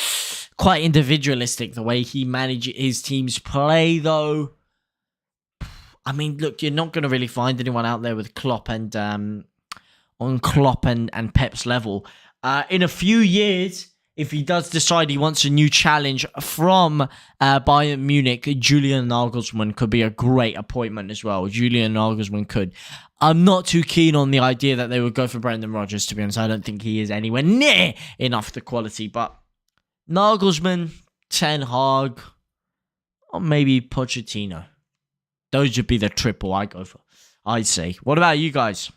Quite individualistic the way he manages his team's play, though. I mean, look, you're not going to really find anyone out there with Klopp and on Klopp and Pep's level. In a few years, if he does decide he wants a new challenge from Bayern Munich, Julian Nagelsmann could be a great appointment as well. Julian Nagelsmann could. I'm not too keen on the idea that they would go for Brendan Rodgers, to be honest. I don't think he is anywhere near enough the quality. But Nagelsmann, Ten Hag, or maybe Pochettino. Those would be the triple I go for, I'd say. What about you guys?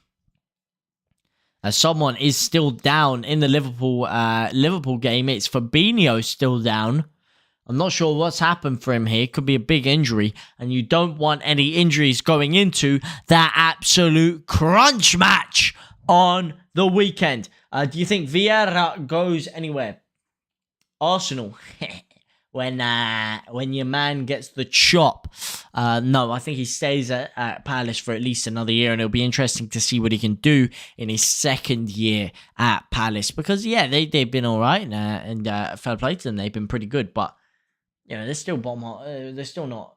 As someone is still down in the Liverpool game, it's Fabinho still down. I'm not sure what's happened for him here. Could be a big injury, and you don't want any injuries going into that absolute crunch match on the weekend. Do you think Vieira goes anywhere? Arsenal. When your man gets the chop. No, I think he stays at Palace for at least another year, and it'll be interesting to see what he can do in his second year at Palace. Because, yeah, they've been all right, and fair play to them. They've been pretty good, but, you know, they're still they're still not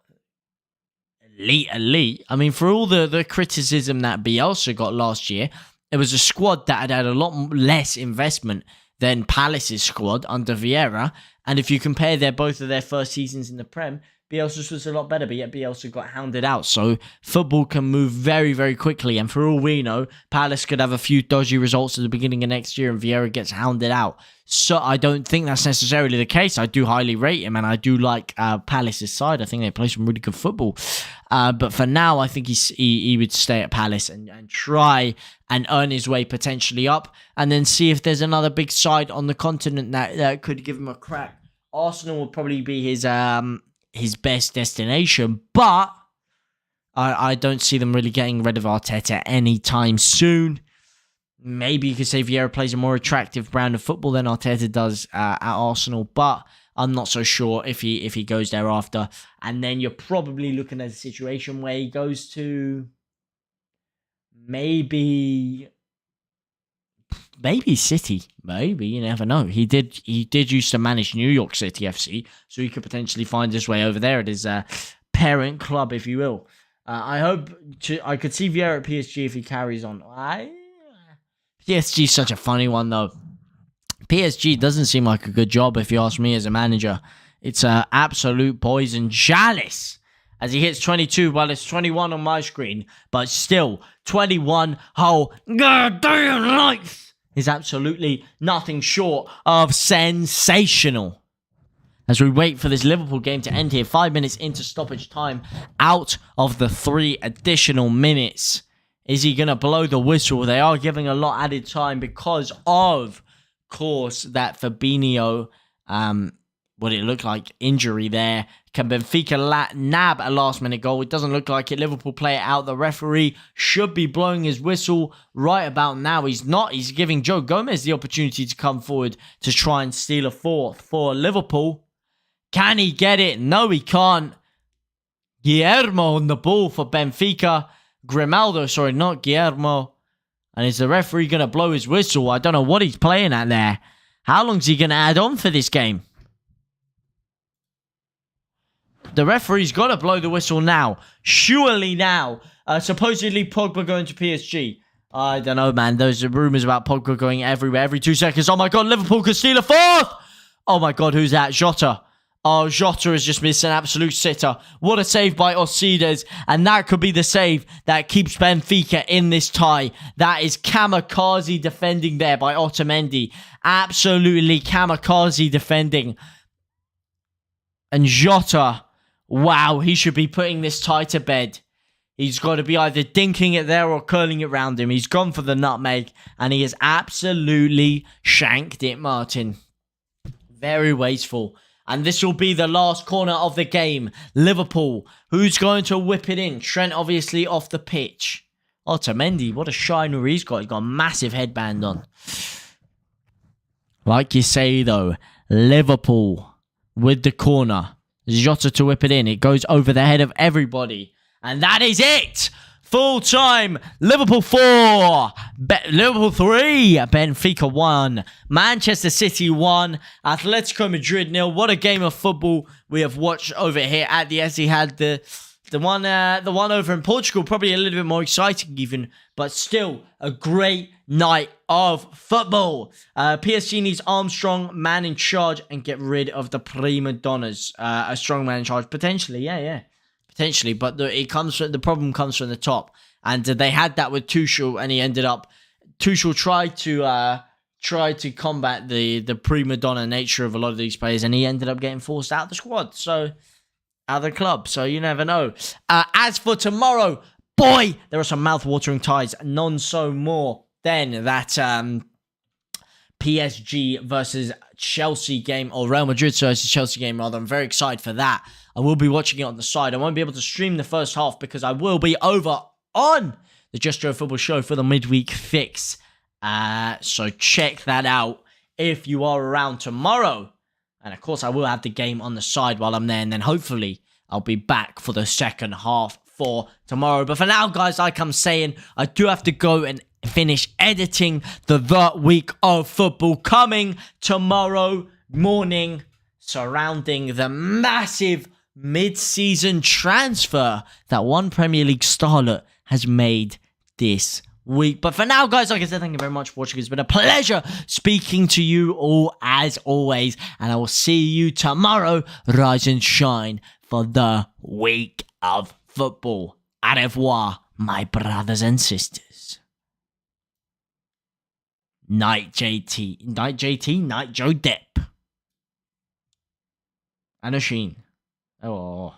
elite. I mean, for all the criticism that Bielsa got last year, it was a squad that had a lot less investment than Palace's squad under Vieira. And if you compare both of their first seasons in the Prem, Bielsa's was a lot better, but yet Bielsa got hounded out. So football can move very, very quickly. And for all we know, Palace could have a few dodgy results at the beginning of next year and Vieira gets hounded out. So I don't think that's necessarily the case. I do highly rate him, and I do like Palace's side. I think they play some really good football. But for now, I think he would stay at Palace and try and earn his way potentially up, and then see if there's another big side on the continent that could give him a crack. Arsenal would probably be his best destination, but I don't see them really getting rid of Arteta anytime soon. Maybe you could say Vieira plays a more attractive brand of football than Arteta does at Arsenal, but I'm not so sure if he goes there after. And then you're probably looking at a situation where he goes to maybe City. Maybe, you never know. He did used to manage New York City FC, so he could potentially find his way over there at his parent club, if you will. I could see Vieira at PSG if he carries on. PSG is such a funny one, though. PSG doesn't seem like a good job, if you ask me, as a manager. It's an absolute poison chalice. As he hits 22, well, it's 21 on my screen, but still, 21 whole goddamn life is absolutely nothing short of sensational. As we wait for this Liverpool game to end here, 5 minutes into stoppage time, out of the 3 additional minutes. Is he going to blow the whistle? They are giving a lot added time because of course, that Fabinho what it looked like. Injury there. Can Benfica nab a last-minute goal? It doesn't look like it. Liverpool play it out. The referee should be blowing his whistle right about now. He's not. He's giving Joe Gomez the opportunity to come forward to try and steal a fourth for Liverpool. Can he get it? No, he can't. Guillermo on the ball for Benfica. Grimaldo, sorry, not Guillermo. And is the referee going to blow his whistle? I don't know what he's playing at there. How long is he going to add on for this game? The referee's got to blow the whistle now. Surely now. Supposedly Pogba going to PSG. I don't know, man. Those are rumours about Pogba going everywhere every 2 seconds. Oh my God, Liverpool could steal a fourth. Oh my God, who's that? Jota. Oh, Jota has just missed an absolute sitter. What a save by Osides. And that could be the save that keeps Benfica in this tie. That is kamikaze defending there by Otamendi. Absolutely kamikaze defending. And Jota, wow, he should be putting this tie to bed. He's got to be either dinking it there or curling it round him. He's gone for the nutmeg. And he has absolutely shanked it, Martin. Very wasteful. And this will be the last corner of the game. Liverpool, who's going to whip it in? Trent, obviously, off the pitch. Otamendi, what a shiner he's got. He's got a massive headband on. Like you say, though, Liverpool with the corner. Jota to whip it in. It goes over the head of everybody. And that is it. Full time. Liverpool 4. Liverpool 3. Benfica 1. Manchester City 1. Atletico Madrid 0. What a game of football we have watched over here at the Etihad. The one over in Portugal, probably a little bit more exciting even, but still a great night of football. PSG needs Armstrong, man in charge, and get rid of the prima donnas. A strong man in charge, potentially, yeah. Potentially, but the problem comes from the top, and they had that with Tuchel, and he ended up. Tuchel tried to combat the prima donna nature of a lot of these players, and he ended up getting forced out of the squad, out of the club. So you never know. As for tomorrow, boy, there are some mouth-watering ties. None so more than that PSG versus Chelsea game, or Real Madrid versus Chelsea game rather. I'm very excited for that. I will be watching it on the side. I won't be able to stream the first half because I will be over on the Just Joe Football Show for the midweek fix. So check that out if you are around tomorrow. And of course, I will have the game on the side while I'm there. And then hopefully I'll be back for the second half for tomorrow. But for now, guys, like I'm saying, I do have to go and finish editing the week of football coming tomorrow morning, surrounding the massive mid-season transfer that one Premier League starlet has made this week. But for now, guys, like I said, thank you very much for watching. It's been a pleasure speaking to you all as always, and I will see you tomorrow. Rise and shine for the week of football. Au revoir, my brothers and sisters. Night JT, Night Joe Depp, and Sheen. Oh.